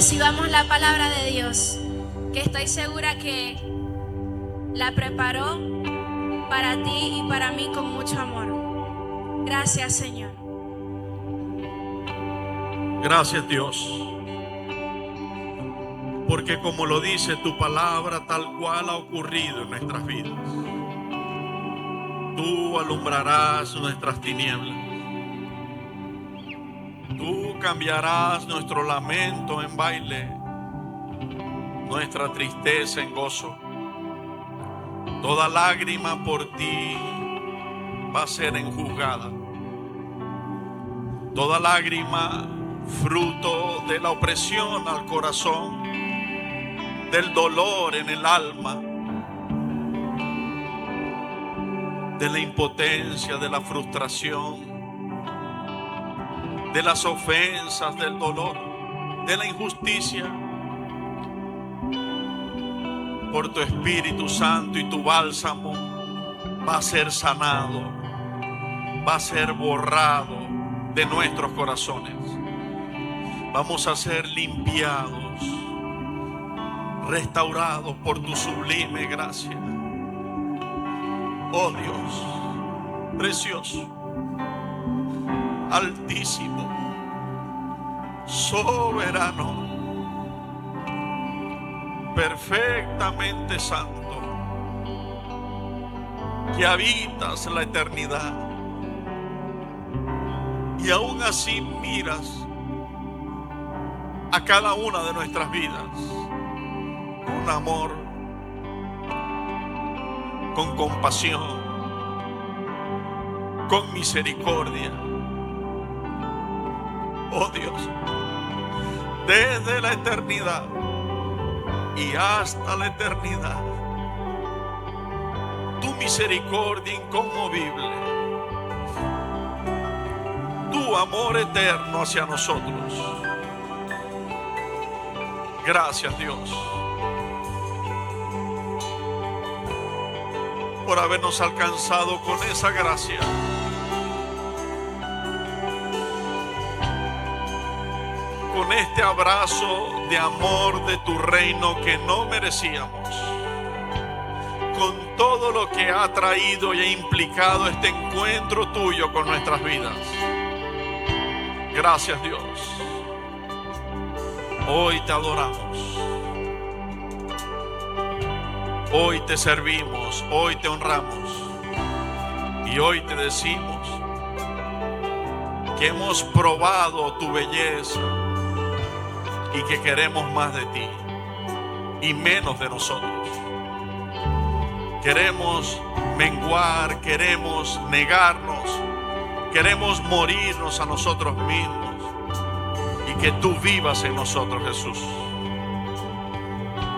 recibamos la palabra de Dios, que estoy segura que la preparó para ti y para mí con mucho amor. Gracias, Señor. Gracias, Dios, porque como lo dice tu palabra, tal cual ha ocurrido en nuestras vidas. Tú alumbrarás nuestras tinieblas. Tú cambiarás nuestro lamento en baile, nuestra tristeza en gozo. Toda lágrima por ti va a ser enjugada. Toda lágrima fruto de la opresión al corazón, del dolor en el alma, de la impotencia, de la frustración, de las ofensas, del dolor, de la injusticia. Por tu Espíritu Santo y tu bálsamo va a ser sanado, va a ser borrado de nuestros corazones. Vamos a ser limpiados, restaurados por tu sublime gracia. Oh Dios, precioso, altísimo, soberano, perfectamente santo, que habitas la eternidad y aún así miras a cada una de nuestras vidas con amor, con compasión, con misericordia. Oh Dios, desde la eternidad y hasta la eternidad, tu misericordia inconmovible, tu amor eterno hacia nosotros. Gracias, Dios, por habernos alcanzado con esa gracia. Con este abrazo de amor de tu reino que no merecíamos. Con todo lo que ha traído y ha implicado este encuentro tuyo con nuestras vidas. Gracias, Dios. Hoy te adoramos, hoy te servimos, hoy te honramos y hoy te decimos que hemos probado tu belleza y que queremos más de ti y menos de nosotros. Queremos menguar, queremos negarnos, queremos morirnos a nosotros mismos. Y que tú vivas en nosotros, Jesús.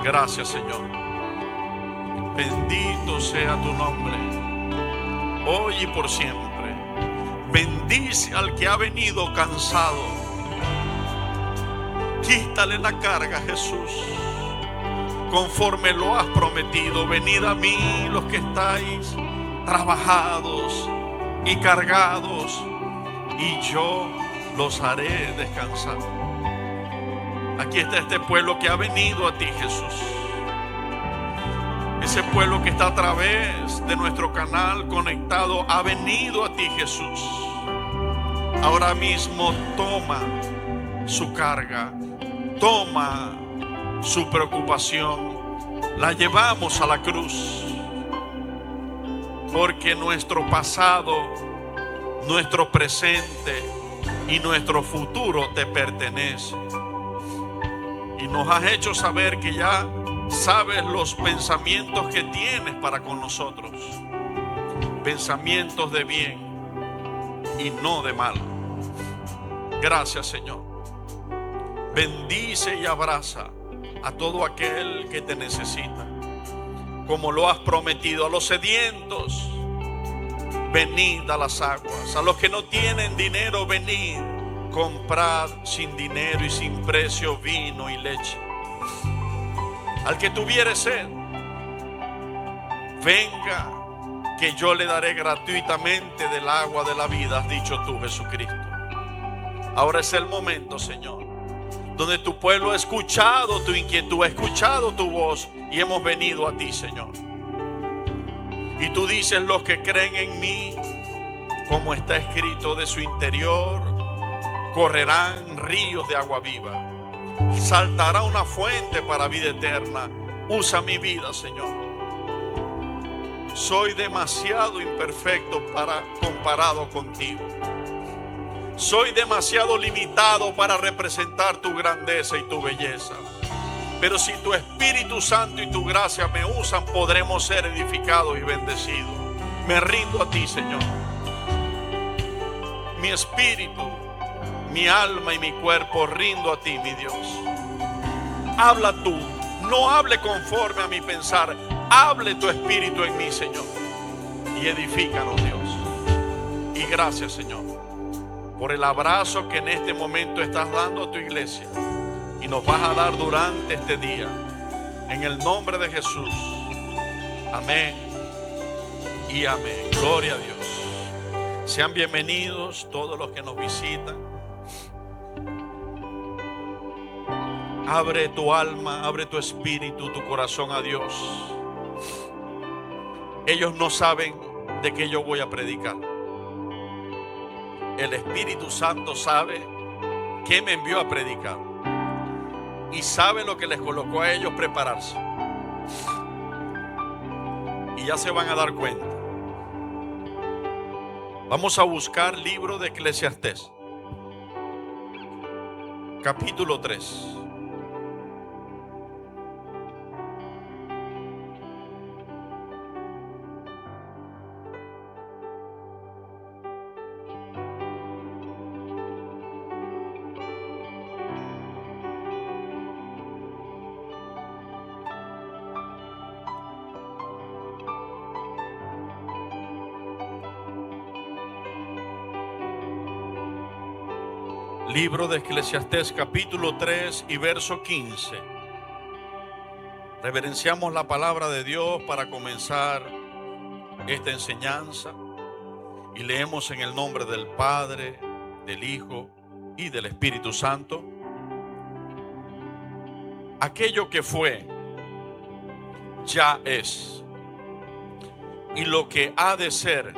Gracias, Señor. Bendito sea tu nombre, hoy y por siempre. Bendice al que ha venido cansado. Quítale la carga, Jesús, conforme lo has prometido. Venid a mí los que estáis trabajados y cargados, y yo los haré descansar. Aquí está este pueblo que ha venido a ti, Jesús. Ese pueblo que está a través de nuestro canal conectado ha venido a ti, Jesús. Ahora mismo toma su carga, toma su preocupación, la llevamos a la cruz, porque nuestro pasado, nuestro presente y nuestro futuro te pertenece. Y nos has hecho saber que ya sabes los pensamientos que tienes para con nosotros. Pensamientos de bien y no de mal. Gracias, Señor. Bendice y abraza a todo aquel que te necesita, como lo has prometido. A los sedientos, venid a las aguas. A los que no tienen dinero, venid, comprad sin dinero y sin precio vino y leche. Al que tuviere sed, venga, que yo le daré gratuitamente del agua de la vida, has dicho tú, Jesucristo. Ahora es el momento, Señor, donde tu pueblo ha escuchado tu inquietud, ha escuchado tu voz y hemos venido a ti, Señor. Y tú dices: los que creen en mí, como está escrito, de su interior correrán ríos de agua viva. Saltará una fuente para vida eterna. Usa mi vida, Señor. Soy demasiado imperfecto comparado contigo. Soy demasiado limitado para representar tu grandeza y tu belleza. Pero si tu Espíritu Santo y tu gracia me usan, podremos ser edificados y bendecidos. Me rindo a ti, Señor. Mi espíritu, mi alma y mi cuerpo rindo a ti, mi Dios. Habla tú, no hable conforme a mi pensar. Hable tu Espíritu en mí, Señor. Y edifícanos, Dios. Y gracias, Señor, por el abrazo que en este momento estás dando a tu iglesia y nos vas a dar durante este día. En el nombre de Jesús. Amén y amén. Gloria a Dios. Sean bienvenidos todos los que nos visitan. Abre tu alma, abre tu espíritu, tu corazón a Dios. Ellos no saben de qué yo voy a predicar. El Espíritu Santo sabe qué me envió a predicar y sabe lo que les colocó a ellos prepararse. Y ya se van a dar cuenta. Vamos a buscar libro de Eclesiastés, capítulo 3. Libro de Eclesiastés, capítulo 3 y verso 15. Reverenciamos la palabra de Dios para comenzar esta enseñanza y leemos en el nombre del Padre, del Hijo y del Espíritu Santo. Aquello que fue, ya es, y lo que ha de ser,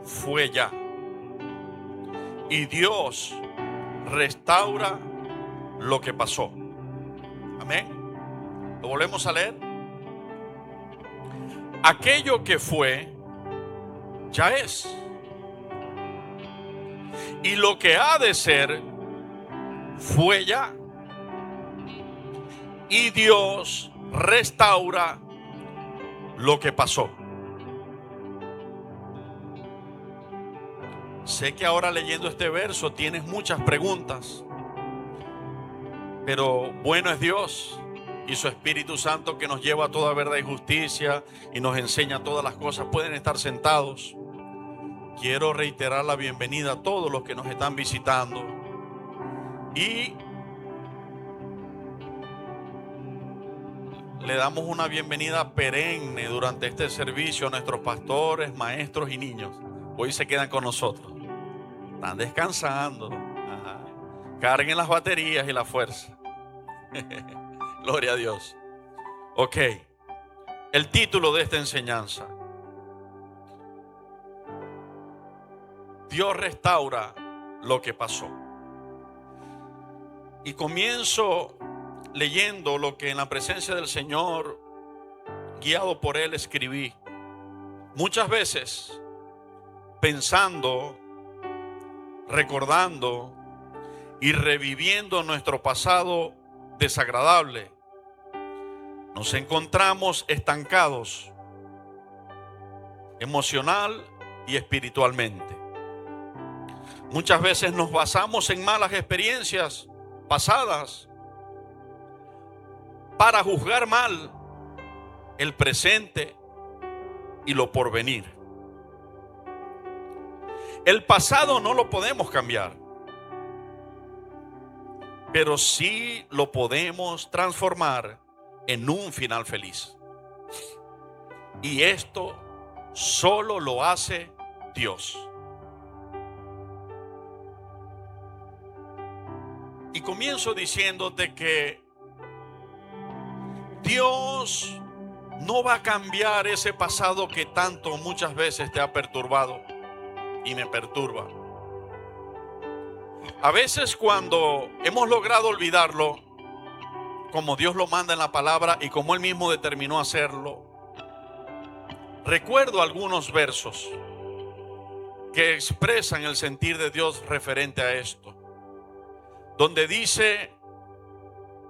fue ya. Y Dios restaura lo que pasó. Amén. ¿Lo volvemos a leer? Aquello que fue, ya es. Y lo que ha de ser, fue ya. Y Dios restaura lo que pasó. Sé que ahora leyendo este verso tienes muchas preguntas, pero bueno es Dios y su Espíritu Santo que nos lleva a toda verdad y justicia y nos enseña todas las cosas. Pueden estar sentados. Quiero reiterar la bienvenida a todos los que nos están visitando y le damos una bienvenida perenne durante este servicio a nuestros pastores, maestros y niños. Hoy se quedan con nosotros. Están descansando. Ajá. Carguen las baterías y la fuerza. Gloria a Dios. Ok. El título de esta enseñanza: Dios restaura lo que pasó. Y comienzo leyendo lo que en la presencia del Señor, guiado por Él, escribí. Muchas veces pensando, recordando y reviviendo nuestro pasado desagradable, nos encontramos estancados emocional y espiritualmente. Muchas veces nos basamos en malas experiencias pasadas para juzgar mal el presente y lo porvenir. El pasado no lo podemos cambiar, pero sí lo podemos transformar en un final feliz. Y esto solo lo hace Dios. Y comienzo diciéndote que Dios no va a cambiar ese pasado que tanto muchas veces te ha perturbado y me perturba. A veces cuando hemos logrado olvidarlo, como Dios lo manda en la palabra y como Él mismo determinó hacerlo, recuerdo algunos versos que expresan el sentir de Dios referente a esto, donde dice: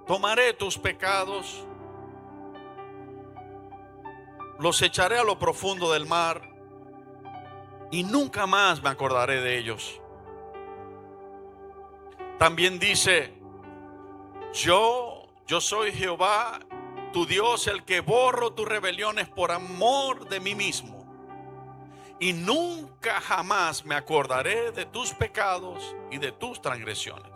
tomaré tus pecados, los echaré a lo profundo del mar y nunca más me acordaré de ellos. También dice: yo soy Jehová, tu Dios, el que borro tus rebeliones por amor de mí mismo, y nunca jamás me acordaré de tus pecados y de tus transgresiones.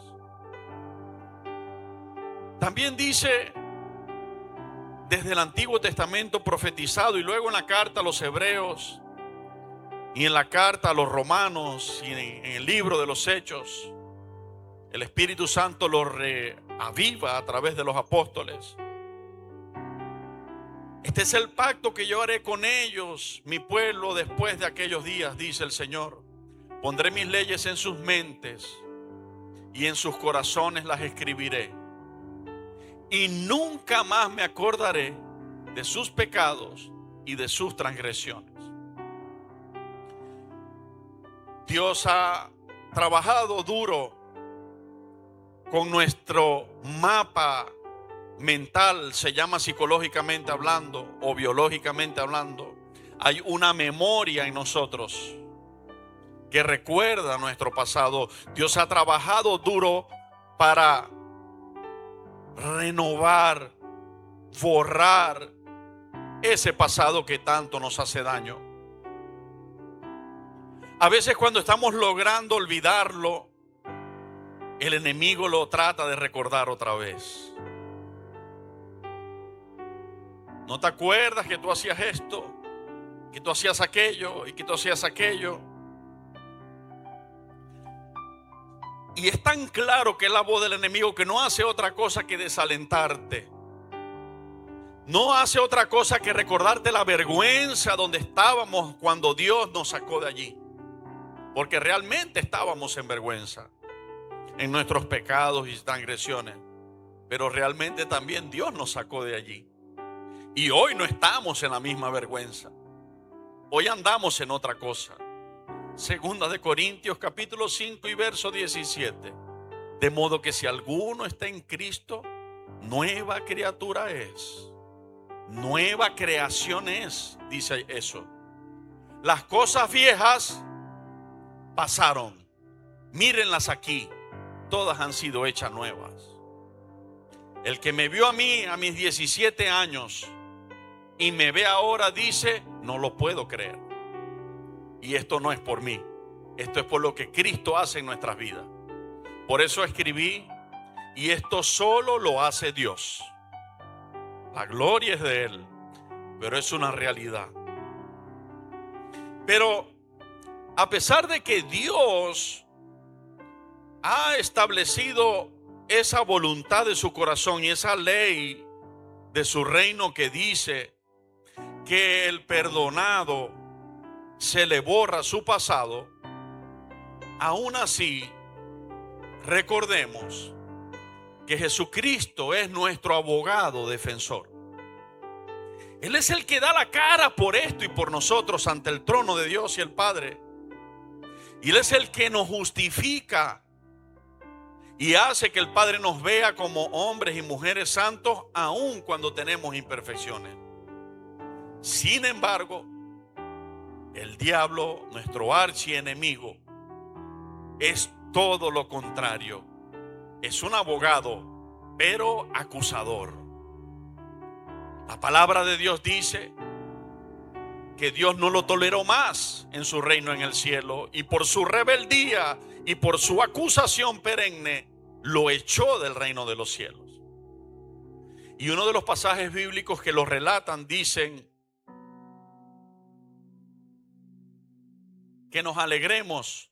También dice, desde el Antiguo Testamento profetizado, y luego en la carta a los Hebreos y en la carta a los Romanos y en el libro de los Hechos, el Espíritu Santo lo reaviva a través de los apóstoles. Este es el pacto que yo haré con ellos, mi pueblo, después de aquellos días, dice el Señor. Pondré mis leyes en sus mentes y en sus corazones las escribiré. Y nunca más me acordaré de sus pecados y de sus transgresiones. Dios ha trabajado duro con nuestro mapa mental, se llama psicológicamente hablando o biológicamente hablando. Hay una memoria en nosotros que recuerda nuestro pasado. Dios ha trabajado duro para renovar, borrar ese pasado que tanto nos hace daño. A veces cuando estamos logrando olvidarlo, el enemigo lo trata de recordar otra vez. ¿No te acuerdas que tú hacías esto? Que tú hacías aquello y que tú hacías aquello. Y es tan claro que es la voz del enemigo que no hace otra cosa que desalentarte. No hace otra cosa que recordarte la vergüenza donde estábamos cuando Dios nos sacó de allí. Porque realmente estábamos en vergüenza, en nuestros pecados y transgresiones. Pero realmente también Dios nos sacó de allí. Y hoy no estamos en la misma vergüenza. Hoy andamos en otra cosa. Segunda de Corintios capítulo 5 y verso 17. De modo que si alguno está en Cristo, nueva criatura es. Nueva creación es, dice eso. Las cosas viejas pasaron. Mírenlas aquí. Todas han sido hechas nuevas. El que me vio a mí a mis 17 años y me ve ahora dice, no lo puedo creer. Y esto no es por mí. Esto es por lo que Cristo hace en nuestras vidas. Por eso escribí, y esto solo lo hace Dios. La gloria es de Él, pero es una realidad. Pero a pesar de que Dios ha establecido esa voluntad de su corazón y esa ley de su reino que dice que el perdonado se le borra su pasado, aún así recordemos que Jesucristo es nuestro abogado defensor. Él es el que da la cara por esto y por nosotros ante el trono de Dios y el Padre. Y Él es el que nos justifica y hace que el Padre nos vea como hombres y mujeres santos aun cuando tenemos imperfecciones. Sin embargo, el diablo, nuestro archienemigo, es todo lo contrario. Es un abogado, pero acusador. La palabra de Dios dice que Dios no lo toleró más en su reino en el cielo, y por su rebeldía y por su acusación perenne lo echó del reino de los cielos. Y uno de los pasajes bíblicos que lo relatan dicen que nos alegremos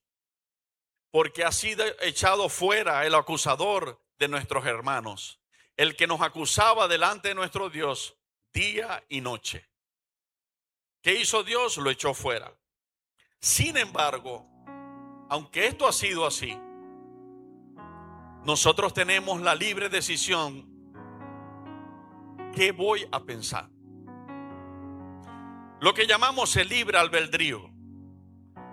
porque ha sido echado fuera el acusador de nuestros hermanos, el que nos acusaba delante de nuestro Dios día y noche. ¿Qué hizo Dios? Lo echó fuera. Sin embargo, aunque esto ha sido así, nosotros tenemos la libre decisión. ¿Qué voy a pensar? Lo que llamamos el libre albedrío.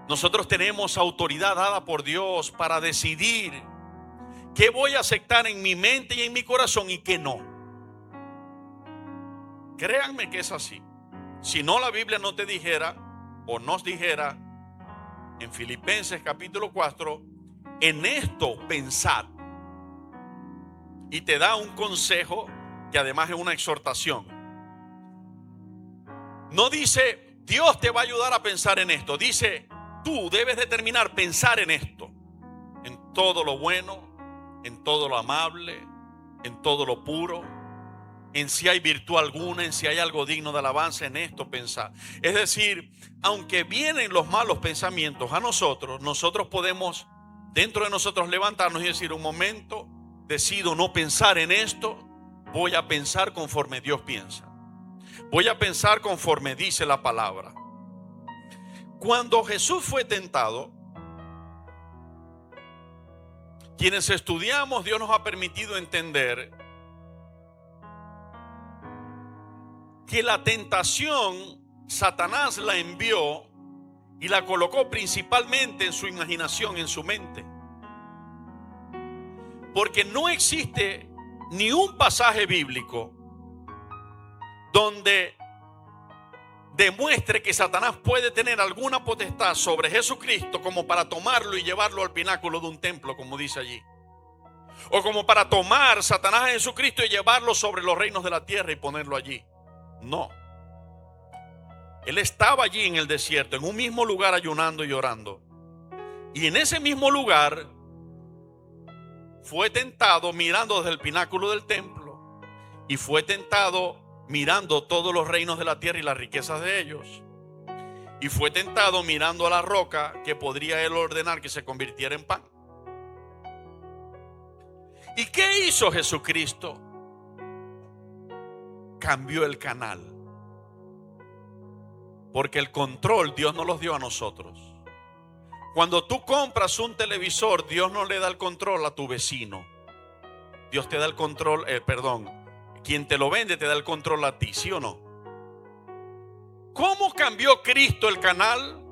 Nosotros tenemos autoridad dada por Dios para decidir qué voy a aceptar en mi mente y en mi corazón y qué no. Créanme que es así. Si no, la Biblia no te dijera o nos dijera en Filipenses capítulo 4, en esto pensad. Y te da un consejo que además es una exhortación. No dice, Dios te va a ayudar a pensar en esto. Dice, tú debes determinar pensar en esto. En todo lo bueno, en todo lo amable, en todo lo puro, en si hay virtud alguna, en si hay algo digno de alabanza, en esto pensar. Es decir, aunque vienen los malos pensamientos a nosotros, nosotros podemos dentro de nosotros levantarnos y decir, un momento, decido no pensar en esto, voy a pensar conforme Dios piensa. Voy a pensar conforme dice la palabra. Cuando Jesús fue tentado, quienes estudiamos, Dios nos ha permitido entender que la tentación Satanás la envió y la colocó principalmente en su imaginación, en su mente. Porque no existe ni un pasaje bíblico donde demuestre que Satanás puede tener alguna potestad sobre Jesucristo como para tomarlo y llevarlo al pináculo de un templo, como dice allí. O como para tomar Satanás a Jesucristo y llevarlo sobre los reinos de la tierra y ponerlo allí. No. Él estaba allí en el desierto, en un mismo lugar ayunando y orando. Y en ese mismo lugar fue tentado mirando desde el pináculo del templo. Y fue tentado mirando todos los reinos de la tierra y las riquezas de ellos. Y fue tentado mirando a la roca que podría él ordenar que se convirtiera en pan. ¿Y qué hizo Jesucristo? Cambió el canal. Porque el control Dios nos los dio a nosotros. Cuando tú compras un televisor, Dios no le da el control a tu vecino. Dios te da el control, quien te lo vende te da el control a ti, ¿sí o no? ¿Cómo cambió Cristo el canal?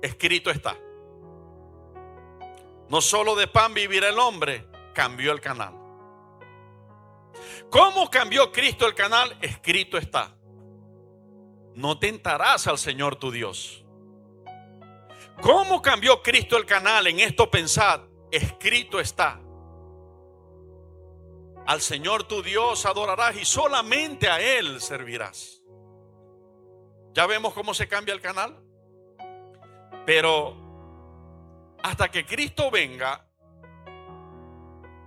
Escrito está. No solo de pan vivirá el hombre, cambió el canal. ¿Cómo cambió Cristo el canal? Escrito está. No tentarás al Señor tu Dios. ¿Cómo cambió Cristo el canal? En esto pensad, escrito está. Al Señor tu Dios adorarás y solamente a Él servirás. ¿Ya vemos cómo se cambia el canal? Pero hasta que Cristo venga,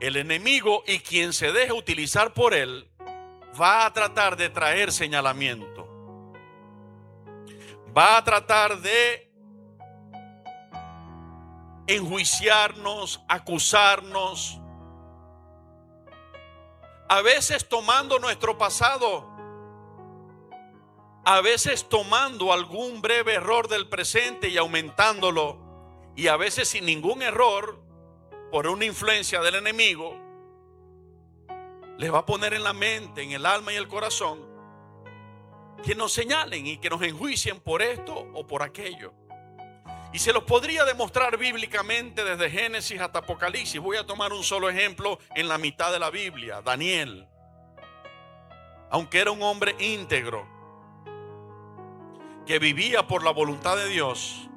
el enemigo y quien se deje utilizar por él va a tratar de traer señalamiento. Va a tratar de enjuiciarnos, acusarnos. A veces tomando nuestro pasado, a veces tomando algún breve error del presente y aumentándolo, y a veces sin ningún error, por una influencia del enemigo, les va a poner en la mente, en el alma y el corazón, que nos señalen y que nos enjuicien por esto o por aquello. Y se los podría demostrar bíblicamente desde Génesis hasta Apocalipsis. Voy a tomar un solo ejemplo en la mitad de la Biblia. Daniel, aunque era un hombre íntegro, que vivía por la voluntad de Dios,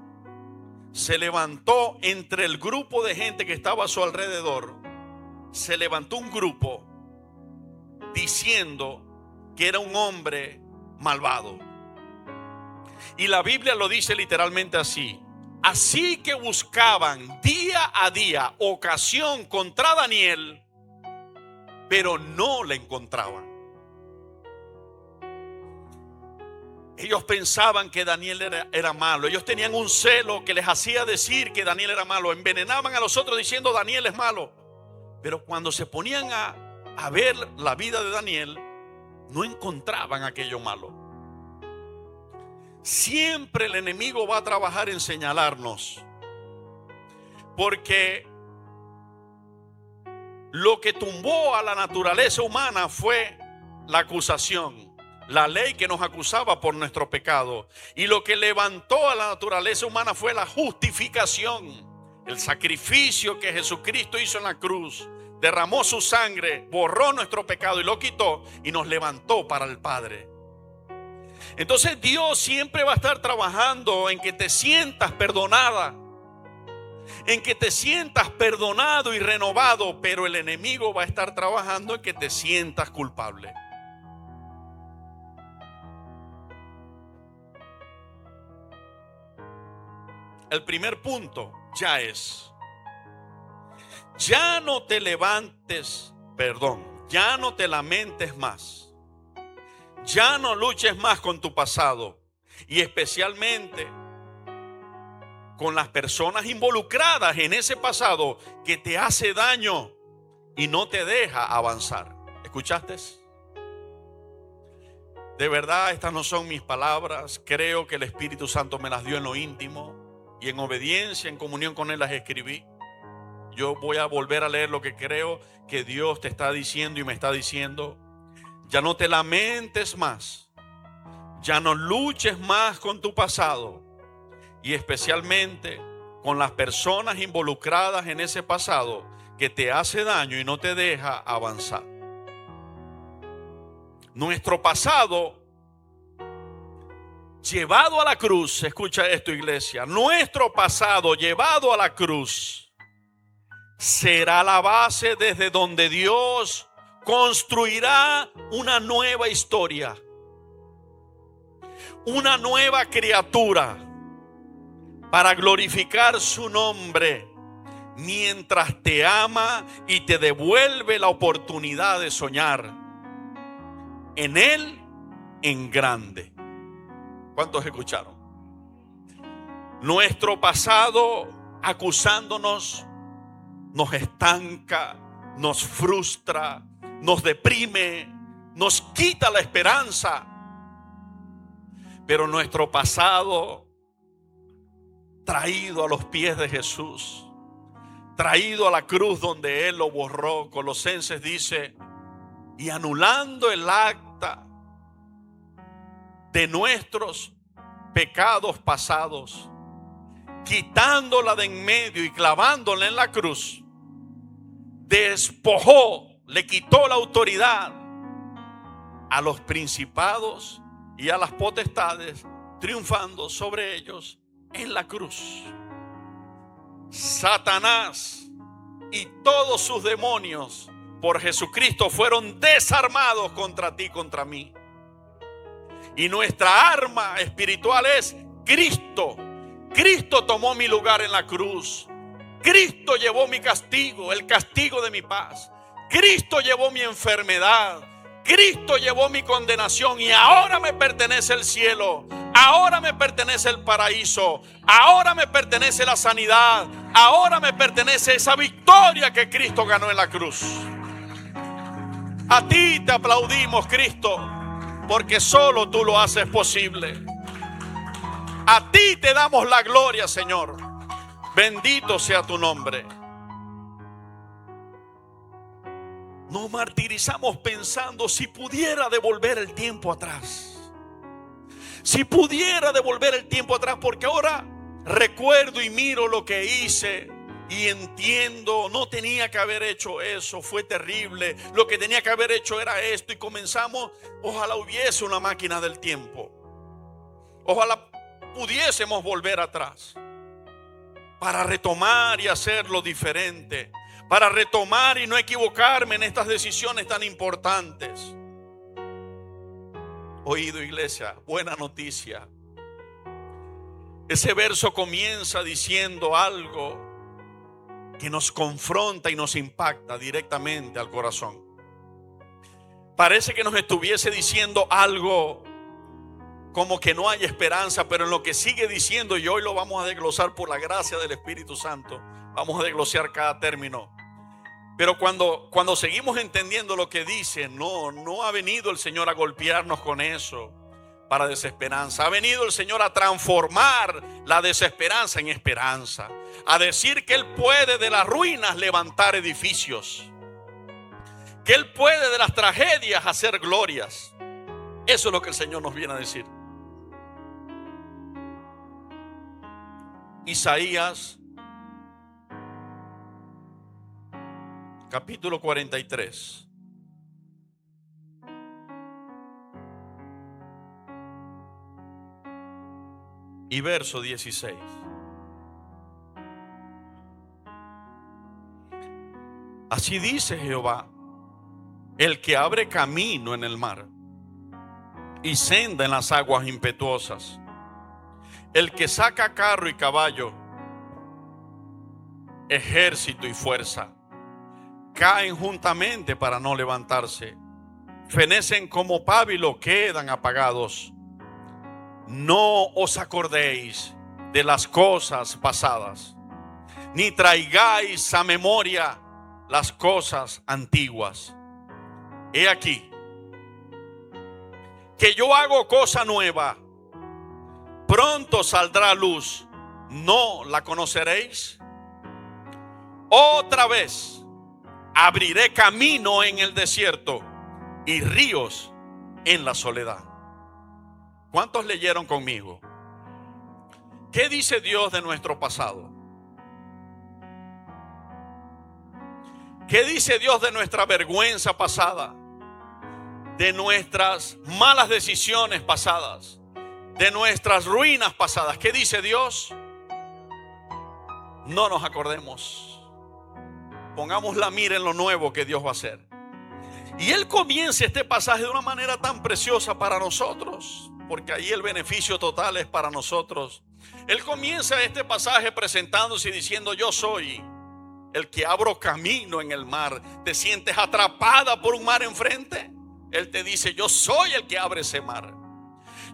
se levantó entre el grupo de gente que estaba a su alrededor. Se levantó un grupo diciendo que era un hombre malvado. Y la Biblia lo dice literalmente así. Así que buscaban día a día ocasión contra Daniel, pero no le encontraban. Ellos pensaban que Daniel era malo. Ellos tenían un celo que les hacía decir que Daniel era malo. Envenenaban a los otros diciendo Daniel es malo. Pero cuando se ponían a ver la vida de Daniel, no encontraban aquello malo. Siempre el enemigo va a trabajar en señalarnos, porque lo que tumbó a la naturaleza humana fue la acusación, la ley que nos acusaba por nuestro pecado. Y lo que levantó a la naturaleza humana fue la justificación, el sacrificio que Jesucristo hizo en la cruz. Derramó su sangre, borró nuestro pecado y lo quitó y nos levantó para el Padre. Entonces Dios siempre va a estar trabajando en que te sientas perdonada, en que te sientas perdonado y renovado, pero el enemigo va a estar trabajando en que te sientas culpable. El primer punto ya es: ya no te lamentes más. Ya no luches más con tu pasado, y especialmente con las personas involucradas en ese pasado que te hace daño y no te deja avanzar. ¿Escuchaste? De verdad, estas no son mis palabras. Creo que el Espíritu Santo me las dio en lo íntimo y en obediencia, en comunión con Él las escribí. Yo voy a volver a leer lo que creo que Dios te está diciendo y me está diciendo. Ya no te lamentes más. Ya no luches más con tu pasado. Y especialmente con las personas involucradas en ese pasado que te hace daño y no te deja avanzar. Nuestro pasado llevado a la cruz, escucha esto, iglesia, nuestro pasado llevado a la cruz será la base desde donde Dios construirá una nueva historia, una nueva criatura para glorificar su nombre, mientras te ama y te devuelve la oportunidad de soñar en Él en grande. ¿Cuántos escucharon? Nuestro pasado acusándonos nos estanca, nos frustra, nos deprime, nos quita la esperanza. Pero nuestro pasado traído a los pies de Jesús, traído a la cruz donde Él lo borró. Colosenses dice: y anulando el acta de nuestros pecados pasados, quitándola de en medio y clavándola en la cruz, despojó, le quitó la autoridad a los principados y a las potestades, triunfando sobre ellos en la cruz. Satanás y todos sus demonios por Jesucristo fueron desarmados contra ti, contra mí. Y nuestra arma espiritual es Cristo. Cristo tomó mi lugar en la cruz. Cristo llevó mi castigo, el castigo de mi paz. Cristo llevó mi enfermedad. Cristo llevó mi condenación, y ahora me pertenece el cielo. Ahora me pertenece el paraíso. Ahora me pertenece la sanidad. Ahora me pertenece esa victoria que Cristo ganó en la cruz. A ti te aplaudimos, Cristo, porque solo tú lo haces posible. A ti te damos la gloria, Señor. Bendito sea tu nombre. Nos martirizamos pensando: si pudiera devolver el tiempo atrás. Si pudiera devolver el tiempo atrás, porque ahora recuerdo y miro lo que hice y entiendo, no tenía que haber hecho eso, fue terrible. Lo que tenía que haber hecho era esto, y comenzamos: ojalá hubiese una máquina del tiempo. Ojalá pudiésemos volver atrás para retomar y hacerlo diferente, para retomar y no equivocarme en estas decisiones tan importantes. Oído, iglesia, buena noticia. Ese verso comienza diciendo algo que nos confronta y nos impacta directamente al corazón. Parece que nos estuviese diciendo algo como que no hay esperanza, pero en lo que sigue diciendo, y hoy lo vamos a desglosar por la gracia del Espíritu Santo, vamos a desglosar cada término. Pero cuando seguimos entendiendo lo que dice, no ha venido el Señor a golpearnos con eso para desesperanza. Ha venido el Señor a transformar la desesperanza en esperanza. A decir que Él puede de las ruinas levantar edificios. Que Él puede de las tragedias hacer glorias. Eso es lo que el Señor nos viene a decir. Isaías capítulo 43. Y verso 16. Así dice Jehová, el que abre camino en el mar y senda en las aguas impetuosas, el que saca carro y caballo, ejército y fuerza, caen juntamente para no levantarse, fenecen como pábilo, quedan apagados. No os acordéis de las cosas pasadas, ni traigáis a memoria las cosas antiguas. He aquí que yo hago cosa nueva, pronto saldrá luz, ¿no la conoceréis? Otra vez abriré camino en el desierto y ríos en la soledad. ¿Cuántos leyeron conmigo? ¿Qué dice Dios de nuestro pasado? ¿Qué dice Dios de nuestra vergüenza pasada? De nuestras malas decisiones pasadas, de nuestras ruinas pasadas. ¿Qué dice Dios? No nos acordemos. Pongamos la mira en lo nuevo que Dios va a hacer. Y Él comienza este pasaje de una manera tan preciosa para nosotros, porque ahí el beneficio total es para nosotros. Él comienza este pasaje presentándose y diciendo: yo soy el que abro camino en el mar. ¿Te sientes atrapada por un mar enfrente? Él te dice: yo soy el que abre ese mar.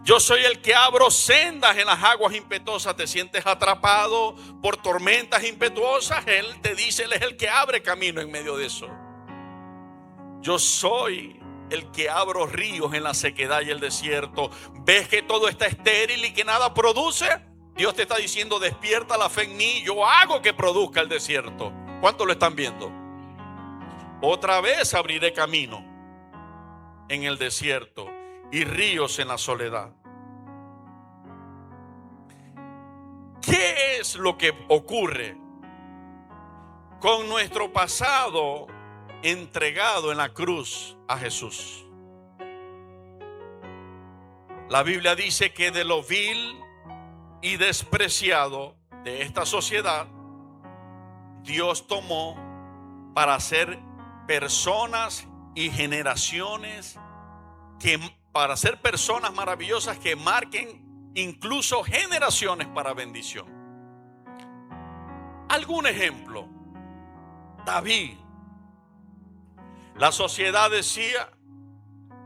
Yo soy el que abro sendas en las aguas impetuosas. ¿Te sientes atrapado por tormentas impetuosas? Él te dice: Él es el que abre camino en medio de eso. Yo soy el que abro ríos en la sequedad y el desierto. ¿Ves que todo está estéril y que nada produce? Dios te está diciendo: despierta la fe en mí. Yo hago que produzca el desierto. ¿Cuántos lo están viendo? Otra vez abriré camino en el desierto y ríos en la soledad. ¿Qué es lo que ocurre con nuestro pasado entregado en la cruz a Jesús? La Biblia dice que de lo vil y despreciado de esta sociedad, Dios tomó para hacer personas y generaciones para ser personas maravillosas que marquen incluso generaciones para bendición. Algún ejemplo: David. La sociedad decía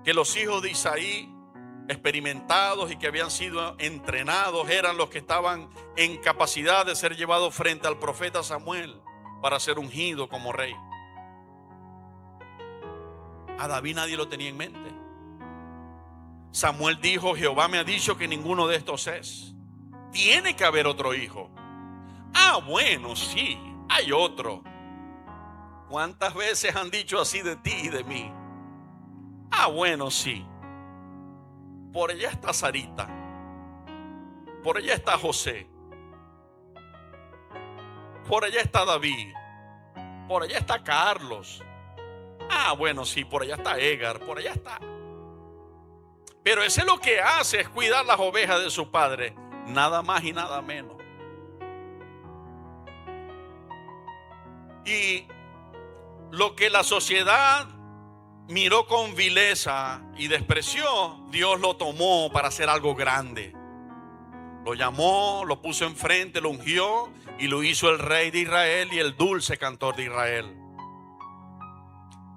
que los hijos de Isaí, experimentados y que habían sido entrenados, eran los que estaban en capacidad de ser llevados frente al profeta Samuel para ser ungido como rey. A David nadie lo tenía en mente. Samuel dijo: Jehová me ha dicho que ninguno de estos es. Tiene que haber otro hijo. Ah, bueno, sí, hay otro. ¿Cuántas veces han dicho así de ti y de mí? Ah, bueno, sí. Por allá está Sarita. Por allá está José. Por allá está David. Por allá está Carlos. Ah, bueno, sí, por allá está Edgar. Por allá está. Pero ese lo que hace es cuidar las ovejas de su padre. Nada más y nada menos. Y lo que la sociedad miró con vileza y despreció, Dios lo tomó para hacer algo grande. Lo llamó, lo puso enfrente, lo ungió y lo hizo el rey de Israel y el dulce cantor de Israel.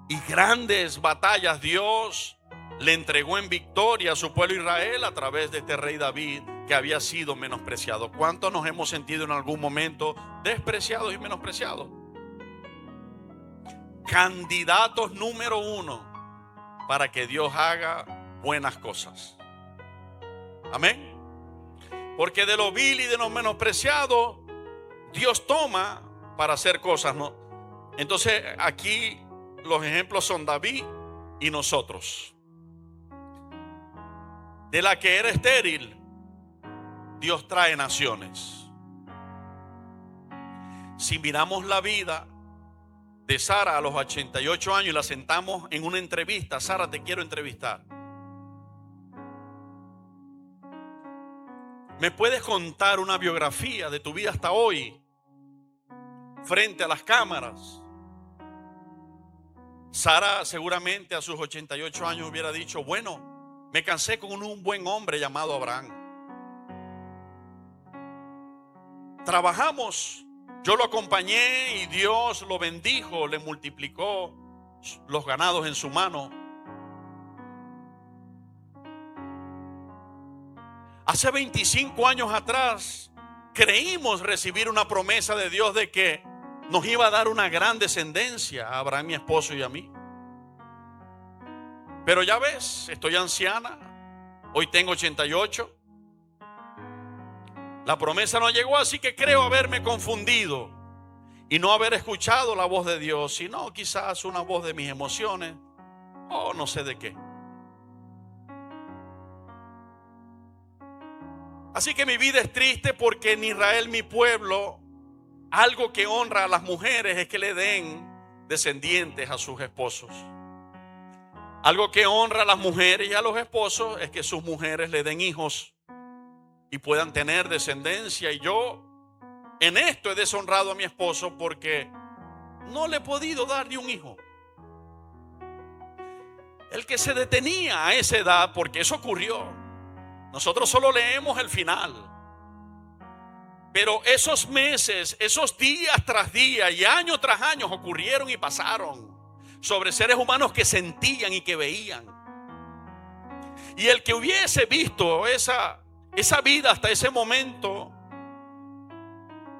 Y grandes batallas Dios le entregó en victoria a su pueblo Israel a través de este rey David, que había sido menospreciado. ¿Cuántos nos hemos sentido en algún momento despreciados y menospreciados? candidatos número 1 para que Dios haga buenas cosas. Amén. Porque de lo vil y de lo menospreciado Dios toma para hacer cosas, ¿no? Entonces aquí los ejemplos son David y nosotros. De la que era estéril, Dios trae naciones. Si miramos la vida de Sara a los 88 años y la sentamos en una entrevista, Sara, te quiero entrevistar. ¿Me puedes contar una biografía de tu vida hasta hoy frente a las cámaras? Sara seguramente a sus 88 años hubiera dicho, bueno, me cansé con un buen hombre llamado Abraham. Trabajamos, yo lo acompañé y Dios lo bendijo, le multiplicó los ganados en su mano. Hace 25 años atrás creímos recibir una promesa de Dios de que nos iba a dar una gran descendencia a Abraham, mi esposo, y a mí. Pero ya ves, estoy anciana, hoy tengo 88. La promesa no llegó, así que creo haberme confundido y no haber escuchado la voz de Dios, sino quizás una voz de mis emociones o no sé de qué. Así que mi vida es triste porque en Israel, mi pueblo, algo que honra a las mujeres es que le den descendientes a sus esposos. Algo que honra a las mujeres y a los esposos es que sus mujeres le den hijos y puedan tener descendencia. Y yo en esto he deshonrado a mi esposo porque no le he podido dar ni un hijo. El que se detenía a esa edad, porque eso ocurrió. Nosotros solo leemos el final. Pero esos meses, esos días tras día y año tras año ocurrieron y pasaron sobre seres humanos que sentían y que veían. Y el que hubiese visto esa vida hasta ese momento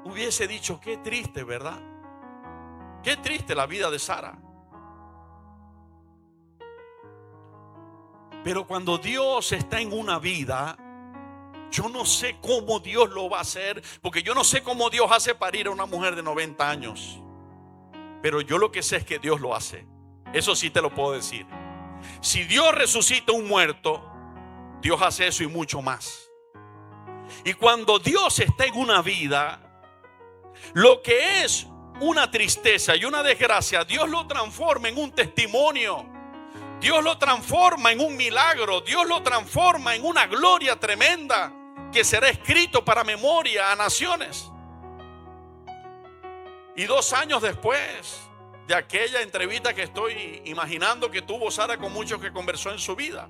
hubiese dicho, qué triste, ¿verdad? Qué triste la vida de Sara. Pero cuando Dios está en una vida, yo no sé cómo Dios lo va a hacer, porque yo no sé cómo Dios hace parir a una mujer de 90 años. Pero yo lo que sé es que Dios lo hace. Eso sí te lo puedo decir. Si Dios resucita un muerto, Dios hace eso y mucho más. Y cuando Dios está en una vida, lo que es una tristeza y una desgracia, Dios lo transforma en un testimonio. Dios lo transforma en un milagro. Dios lo transforma en una gloria tremenda que será escrito para memoria a naciones. Y 2 años después de aquella entrevista que estoy imaginando que tuvo Sara con muchos que conversó en su vida,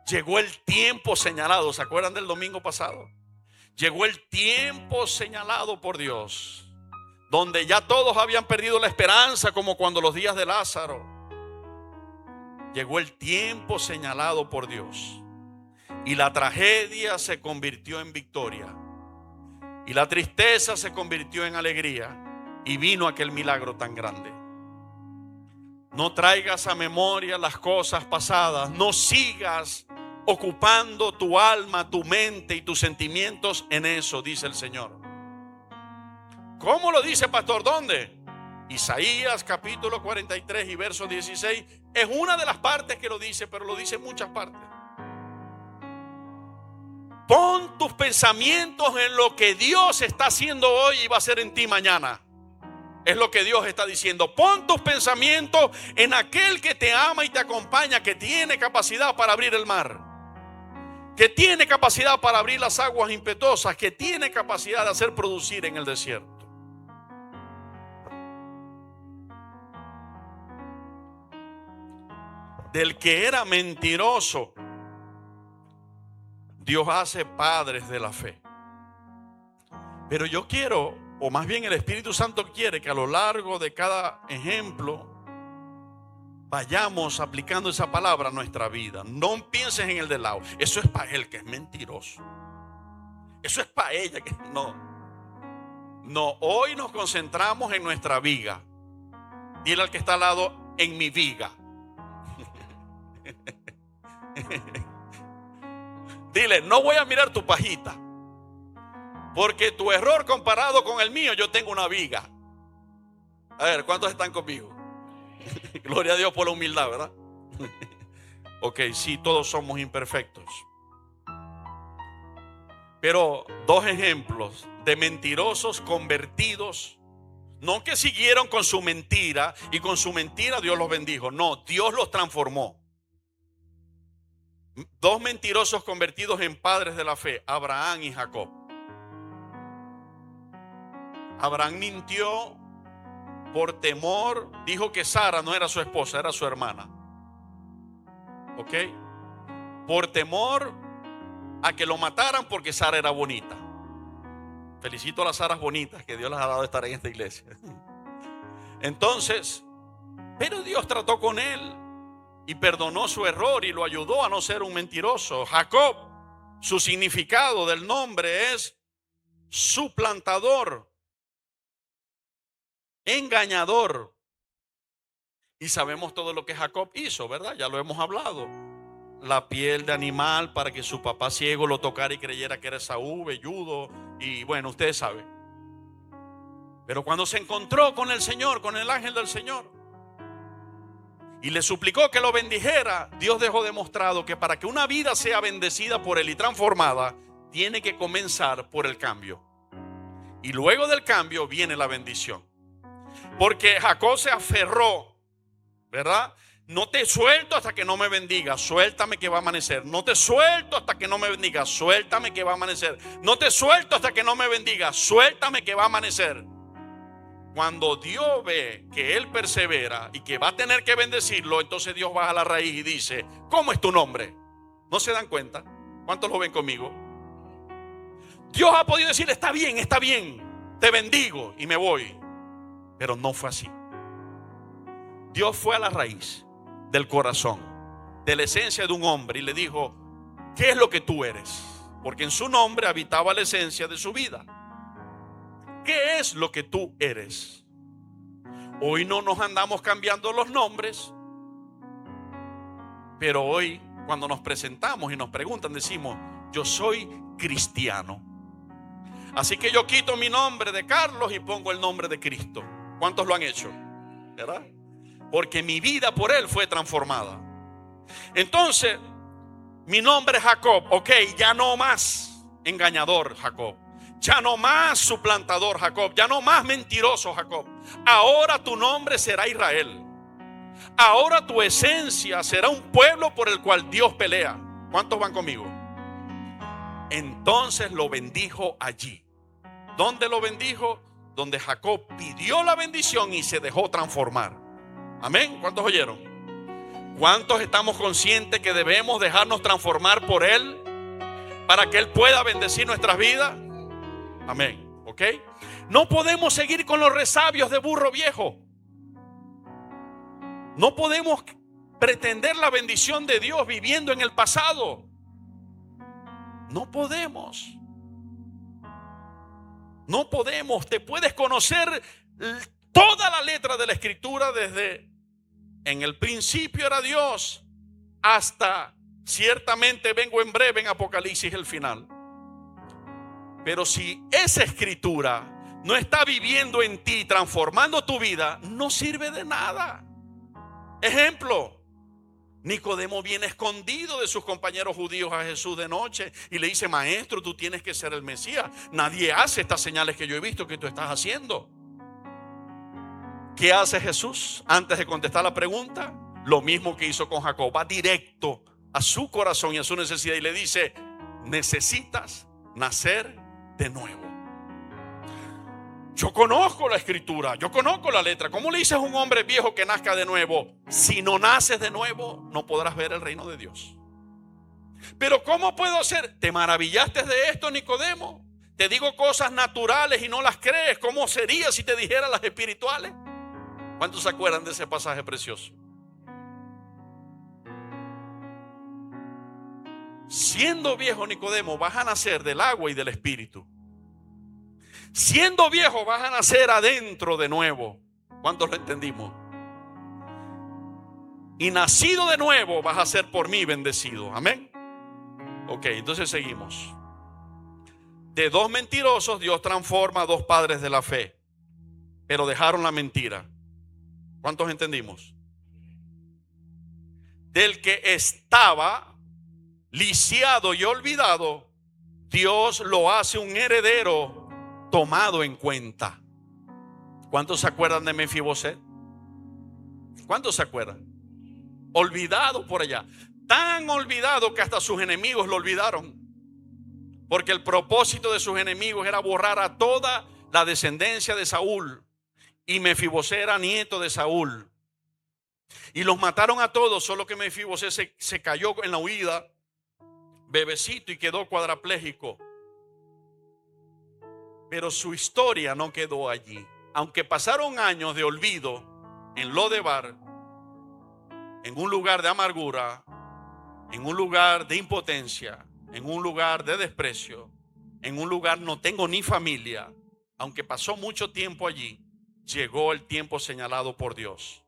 llegó el tiempo señalado. ¿Se acuerdan del domingo pasado? Llegó el tiempo señalado por Dios, donde ya todos habían perdido la esperanza, como cuando los días de Lázaro. Llegó el tiempo señalado por Dios y la tragedia se convirtió en victoria y la tristeza se convirtió en alegría y vino aquel milagro tan grande. No traigas a memoria las cosas pasadas, no sigas ocupando tu alma, tu mente y tus sentimientos en eso, dice el Señor. ¿Cómo lo dice, pastor? ¿Dónde? Isaías capítulo 43 y verso 16 es una de las partes que lo dice, pero lo dice en muchas partes. Pon tus pensamientos en lo que Dios está haciendo hoy y va a hacer en ti mañana. Es lo que Dios está diciendo. Pon tus pensamientos en aquel que te ama y te acompaña, que tiene capacidad para abrir el mar, que tiene capacidad para abrir las aguas impetuosas, que tiene capacidad de hacer producir en el desierto. Del que era mentiroso, Dios hace padres de la fe. Pero yo quiero, o más bien el Espíritu Santo quiere, que a lo largo de cada ejemplo vayamos aplicando esa palabra a nuestra vida. No pienses en el de lado. Eso es para él que es mentiroso. Eso es para ella que no. No, hoy nos concentramos en nuestra viga. Dile al que está al lado, en mi viga. Dile, no voy a mirar tu pajita, porque tu error comparado con el mío, yo tengo una viga. A ver, ¿cuántos están conmigo? Gloria a Dios por la humildad, ¿verdad? Ok, sí, todos somos imperfectos. Pero dos ejemplos de mentirosos convertidos, no que siguieron con su mentira y con su mentira Dios los bendijo. No, Dios los transformó. Dos mentirosos convertidos en padres de la fe, Abraham y Jacob. Abraham mintió por temor, dijo que Sara no era su esposa, era su hermana. ¿Ok? Por temor a que lo mataran porque Sara era bonita. Felicito a las Saras bonitas que Dios les ha dado de estar en esta iglesia. Entonces, pero Dios trató con él y perdonó su error y lo ayudó a no ser un mentiroso. Jacob, su significado del nombre es suplantador, engañador. Y sabemos todo lo que Jacob hizo, ¿verdad? Ya lo hemos hablado. La piel de animal para que su papá ciego lo tocara y creyera que era Esaú, velludo. Y bueno, ustedes saben. Pero cuando se encontró con el Señor, con el ángel del Señor, y le suplicó que lo bendijera, Dios dejó demostrado que para que una vida sea bendecida por él y transformada, tiene que comenzar por el cambio. Y luego del cambio viene la bendición. Porque Jacob se aferró, ¿verdad? No te suelto hasta que no me bendiga, suéltame que va a amanecer. No te suelto hasta que no me bendiga, suéltame que va a amanecer. No te suelto hasta que no me bendiga, suéltame que va a amanecer. Cuando Dios ve que él persevera y que va a tener que bendecirlo, entonces Dios baja a la raíz y dice, ¿cómo es tu nombre? ¿No se dan cuenta? ¿Cuántos lo ven conmigo? Dios ha podido decir, está bien, te bendigo y me voy. Pero no fue así. Dios fue a la raíz del corazón, de la esencia de un hombre y le dijo, ¿qué es lo que tú eres? Porque en su nombre habitaba la esencia de su vida. ¿Qué es lo que tú eres? Hoy no nos andamos cambiando los nombres, pero hoy cuando nos presentamos y nos preguntan decimos, yo soy cristiano. Así que yo quito mi nombre de Carlos y pongo el nombre de Cristo. ¿Cuántos lo han hecho? ¿Verdad? Porque mi vida por él fue transformada. Entonces, mi nombre es Jacob. Ok, ya no más engañador Jacob. Ya no más suplantador Jacob. Ya no más mentiroso Jacob. Ahora tu nombre será Israel. Ahora tu esencia será un pueblo por el cual Dios pelea. ¿Cuántos van conmigo? Entonces lo bendijo allí. ¿Dónde lo bendijo? Donde Jacob pidió la bendición y se dejó transformar. Amén. ¿Cuántos oyeron? ¿Cuántos estamos conscientes que debemos dejarnos transformar por él para que él pueda bendecir nuestras vidas? Amén. ¿Ok? No podemos seguir con los resabios de burro viejo. No podemos pretender la bendición de Dios viviendo en el pasado. No podemos. No podemos. Te puedes conocer toda la letra de la escritura desde en el principio era Dios hasta ciertamente vengo en breve en Apocalipsis el final. Pero si esa escritura no está viviendo en ti, transformando tu vida, no sirve de nada. Ejemplo, Nicodemo viene escondido de sus compañeros judíos a Jesús de noche y le dice, maestro, tú tienes que ser el Mesías. Nadie hace estas señales que yo he visto que tú estás haciendo. ¿Qué hace Jesús antes de contestar la pregunta? Lo mismo que hizo con Jacob. Va directo a su corazón y a su necesidad y le dice, necesitas nacer de nuevo. Yo conozco la escritura, yo conozco la letra. ¿Cómo le dices a un hombre viejo que nazca de nuevo? Si no naces de nuevo, no podrás ver el reino de Dios. Pero ¿cómo puedo hacer? ¿Te maravillaste de esto, Nicodemo? Te digo cosas naturales y no las crees. ¿Cómo sería si te dijera las espirituales? ¿Cuántos se acuerdan de ese pasaje precioso? Siendo viejo Nicodemo, vas a nacer del agua y del espíritu. Siendo viejo vas a nacer adentro de nuevo. ¿Cuántos lo entendimos? Y nacido de nuevo vas a ser por mí bendecido. Amén. Ok, entonces seguimos. De dos mentirosos Dios transforma a dos padres de la fe, pero dejaron la mentira. ¿Cuántos entendimos? Del que estaba lisiado y olvidado, Dios lo hace un heredero tomado en cuenta. ¿Cuántos se acuerdan de Mefiboset? ¿Cuántos se acuerdan? Olvidado por allá, tan olvidado que hasta sus enemigos lo olvidaron, porque el propósito de sus enemigos era borrar a toda la descendencia de Saúl, y Mefiboset era nieto de Saúl, y los mataron a todos, solo que Mefiboset se cayó en la huida, bebecito, y quedó cuadrapléjico. Pero su historia no quedó allí. Aunque pasaron años de olvido en Lodebar, en un lugar de amargura, en un lugar de impotencia, en un lugar de desprecio, en un lugar no tengo ni familia, aunque pasó mucho tiempo allí, llegó el tiempo señalado por Dios,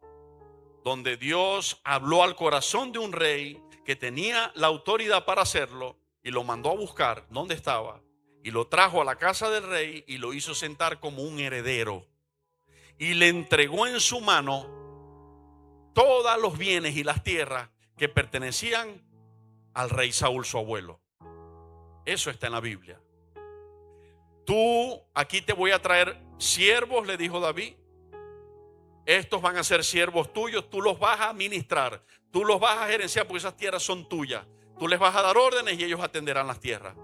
donde Dios habló al corazón de un rey que tenía la autoridad para hacerlo, y lo mandó a buscar donde estaba, y lo trajo a la casa del rey y lo hizo sentar como un heredero, y le entregó en su mano todos los bienes y las tierras que pertenecían al rey Saúl, su abuelo. Eso está en la Biblia. Tú, aquí te voy a traer siervos, le dijo David. Estos van a ser siervos tuyos, tú los vas a administrar, tú los vas a gerenciar, porque esas tierras son tuyas. Tú les vas a dar órdenes y ellos atenderán las tierras.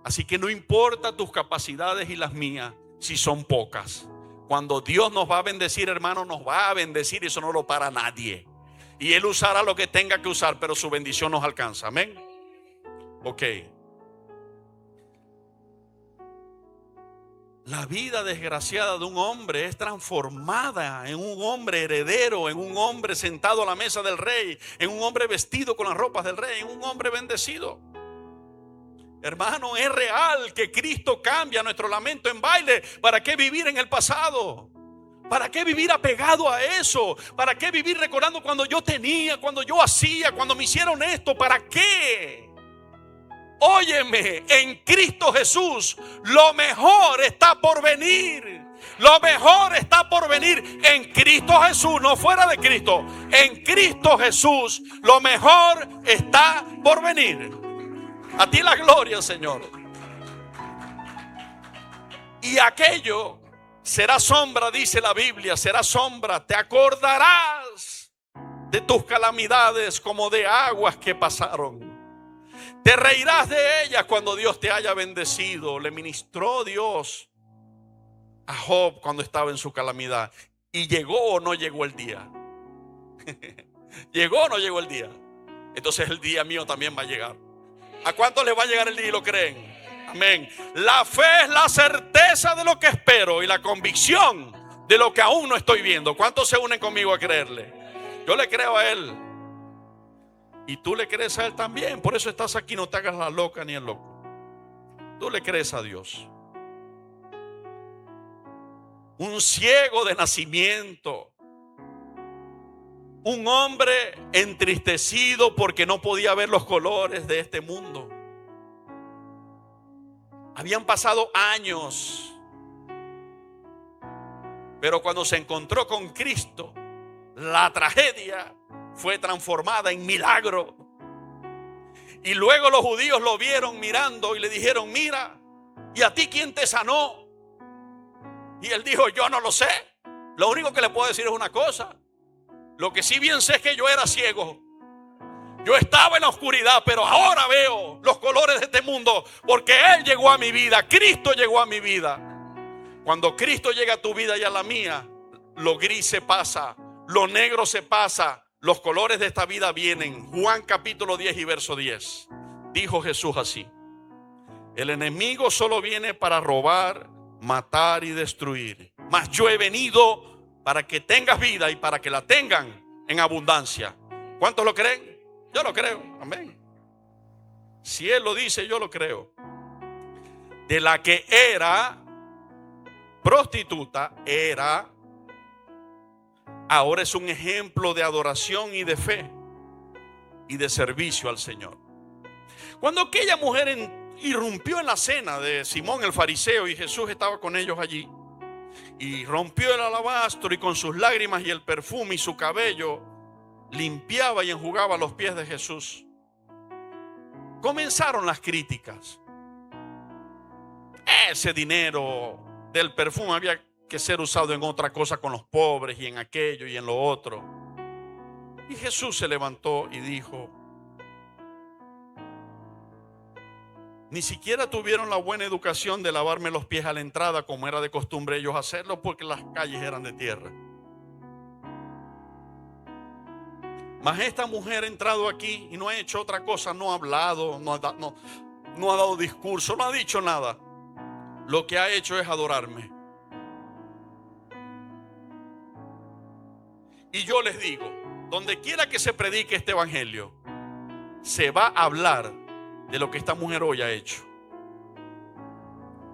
Así que no importa tus capacidades y las mías, si son pocas. Cuando Dios nos va a bendecir, hermano, nos va a bendecir, y eso no lo para nadie. Y Él usará lo que tenga que usar, pero su bendición nos alcanza. Amén. Ok. La vida desgraciada de un hombre es transformada en un hombre heredero, en un hombre sentado a la mesa del rey, en un hombre vestido con las ropas del rey, en un hombre bendecido. Hermano, es real que Cristo cambia nuestro lamento en baile. ¿Para qué vivir en el pasado? ¿Para qué vivir apegado a eso? ¿Para qué vivir recordando cuando yo tenía, cuando yo hacía, cuando me hicieron esto? ¿Para qué? Óyeme, en Cristo Jesús lo mejor está por venir. Lo mejor está por venir en Cristo Jesús, no fuera de Cristo. En Cristo Jesús lo mejor está por venir. A ti la gloria, Señor. Y aquello será sombra, dice la Biblia, será sombra. Te acordarás de tus calamidades como de aguas que pasaron. Te reirás de ellas cuando Dios te haya bendecido. Le ministró Dios a Job cuando estaba en su calamidad. ¿Y llegó o no llegó el día? ¿Llegó o no llegó el día? Entonces el día mío también va a llegar. ¿A cuántos les va a llegar el día y lo creen? Amén. La fe es la certeza de lo que espero y la convicción de lo que aún no estoy viendo. ¿Cuántos se unen conmigo a creerle? Yo le creo a Él. Y tú le crees a Él también. Por eso estás aquí, no te hagas la loca ni el loco. Tú le crees a Dios. Un ciego de nacimiento. Un hombre entristecido porque no podía ver los colores de este mundo. Habían pasado años. Pero cuando se encontró con Cristo, la tragedia fue transformada en milagro. Y luego los judíos lo vieron mirando y le dijeron: mira, ¿y a ti quién te sanó? Y él dijo: yo no lo sé. Lo único que le puedo decir es una cosa. Lo que sí bien sé es que yo era ciego. Yo estaba en la oscuridad, pero ahora veo los colores de este mundo, porque Él llegó a mi vida. Cristo llegó a mi vida. Cuando Cristo llega a tu vida y a la mía, lo gris se pasa, lo negro se pasa, los colores de esta vida vienen. Juan capítulo 10 y verso 10. Dijo Jesús así: el enemigo solo viene para robar, matar y destruir. Mas yo he venido para que tengas vida y para que la tengan en abundancia. ¿Cuántos lo creen? Yo lo creo. Amén. Si Él lo dice, yo lo creo. de la que era prostituta, ahora es un ejemplo de adoración y de fe y de servicio al Señor. Cuando aquella mujer irrumpió en la cena de Simón el fariseo y Jesús estaba con ellos allí, y rompió el alabastro y con sus lágrimas y el perfume y su cabello limpiaba y enjugaba los pies de Jesús, comenzaron las críticas. Ese dinero del perfume había que ser usado en otra cosa, con los pobres y en aquello y en lo otro. Y Jesús se levantó y dijo: ni siquiera tuvieron la buena educación de lavarme los pies a la entrada, como era de costumbre ellos hacerlo, porque las calles eran de tierra. Mas esta mujer ha entrado aquí y no ha hecho otra cosa, no ha hablado, no ha dado discurso, no ha dicho nada. Lo que ha hecho es adorarme. Y yo les digo, donde quiera que se predique este evangelio, se va a hablar de lo que esta mujer hoy ha hecho.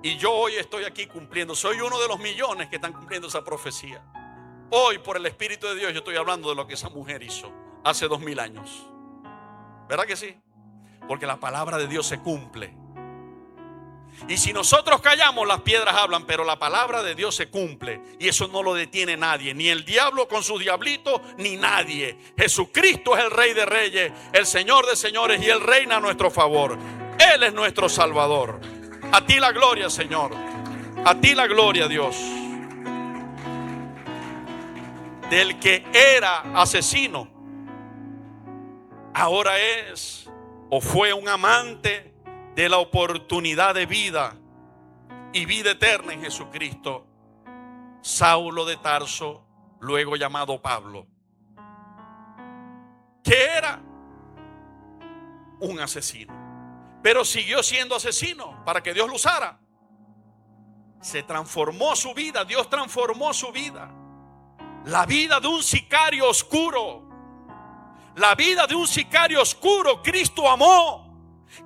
Y yo hoy estoy aquí cumpliendo, soy uno de los millones que están cumpliendo esa profecía. Hoy, por el Espíritu de Dios, yo estoy hablando de lo que esa mujer hizo hace 2000 años. ¿Verdad que sí? Porque la palabra de Dios se cumple. Y si nosotros callamos, las piedras hablan, pero la palabra de Dios se cumple. Y eso no lo detiene nadie, ni el diablo con sus diablitos, ni nadie. Jesucristo es el Rey de Reyes, el Señor de Señores, y Él reina a nuestro favor. Él es nuestro Salvador. A ti la gloria, Señor. A ti la gloria, Dios. Del que era asesino, ahora es o fue un amante de la oportunidad de vida y vida eterna en Jesucristo. Saulo de Tarso, luego llamado Pablo, que era un asesino, pero siguió siendo asesino para que Dios lo usara. Se transformó su vida, Dios transformó su vida. La vida de un sicario oscuro, la vida de un sicario oscuro, Cristo amó.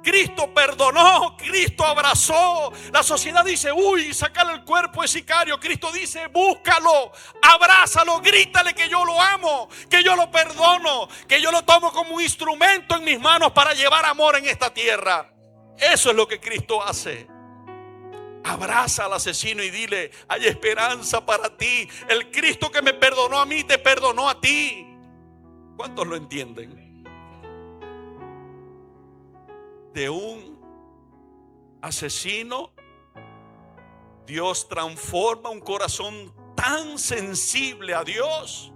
Cristo perdonó, Cristo abrazó. La sociedad dice: uy, sácale el cuerpo de sicario. Cristo dice: búscalo, abrázalo, grítale que yo lo amo, que yo lo perdono, que yo lo tomo como un instrumento en mis manos para llevar amor en esta tierra. Eso es lo que Cristo hace. Abraza al asesino y dile: hay esperanza para ti. El Cristo que me perdonó a mí te perdonó a ti. ¿Cuántos lo entienden? De un asesino, Dios transforma un corazón tan sensible a Dios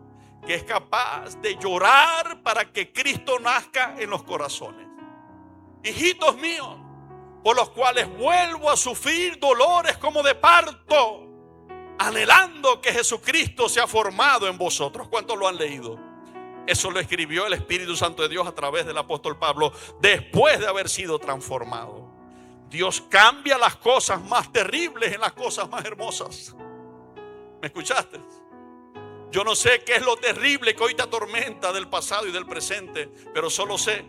que es capaz de llorar para que Cristo nazca en los corazones. Hijitos míos, por los cuales vuelvo a sufrir dolores como de parto, anhelando que Jesucristo sea formado en vosotros. ¿Cuántos lo han leído? Eso lo escribió el Espíritu Santo de Dios a través del apóstol Pablo después de haber sido transformado. Dios cambia las cosas más terribles en las cosas más hermosas. ¿Me escuchaste? Yo no sé qué es lo terrible que hoy te atormenta del pasado y del presente, pero solo sé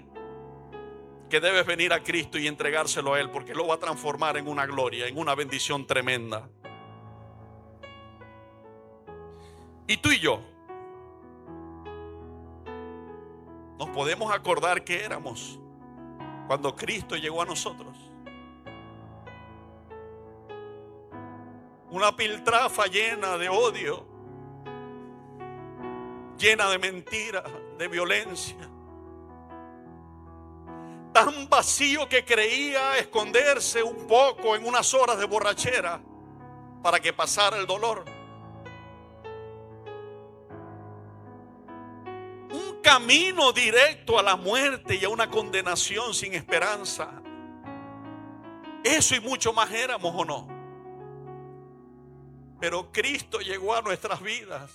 que debes venir a Cristo y entregárselo a Él, porque lo va a transformar en una gloria, en una bendición tremenda. Y tú y yo nos podemos acordar que éramos cuando Cristo llegó a nosotros. Una piltrafa llena de odio, llena de mentiras, de violencia. Tan vacío que creía esconderse un poco en unas horas de borrachera para que pasara el dolor. Un camino directo a la muerte y a una condenación sin esperanza. Eso y mucho más éramos, ¿o no? Pero Cristo llegó a nuestras vidas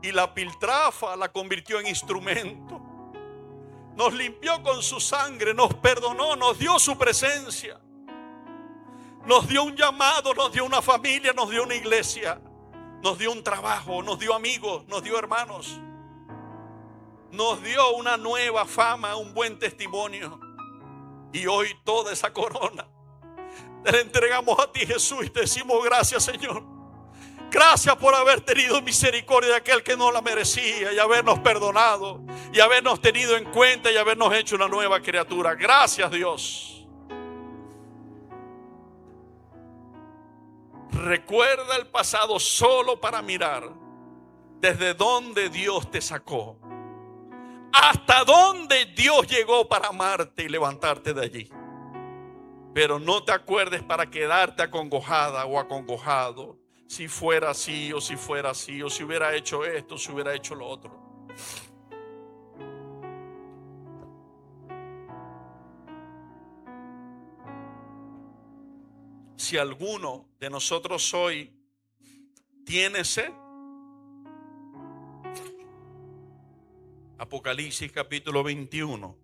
y la piltrafa la convirtió en instrumento. Nos limpió con su sangre, nos perdonó, nos dio su presencia, nos dio un llamado, nos dio una familia, nos dio una iglesia, nos dio un trabajo, nos dio amigos, nos dio hermanos, nos dio una nueva fama, un buen testimonio. Y hoy toda esa corona Te la entregamos a ti, Jesús, y te decimos gracias, Señor. Gracias por haber tenido misericordia de aquel que no la merecía y habernos perdonado y habernos tenido en cuenta y habernos hecho una nueva criatura. Gracias, Dios. Recuerda el pasado solo para mirar desde dónde Dios te sacó, hasta dónde Dios llegó para amarte y levantarte de allí. Pero no te acuerdes para quedarte acongojada o acongojado. Si fuera así o si fuera así, o si hubiera hecho esto, si hubiera hecho lo otro. Si alguno de nosotros hoy tiene sed, Apocalipsis capítulo 21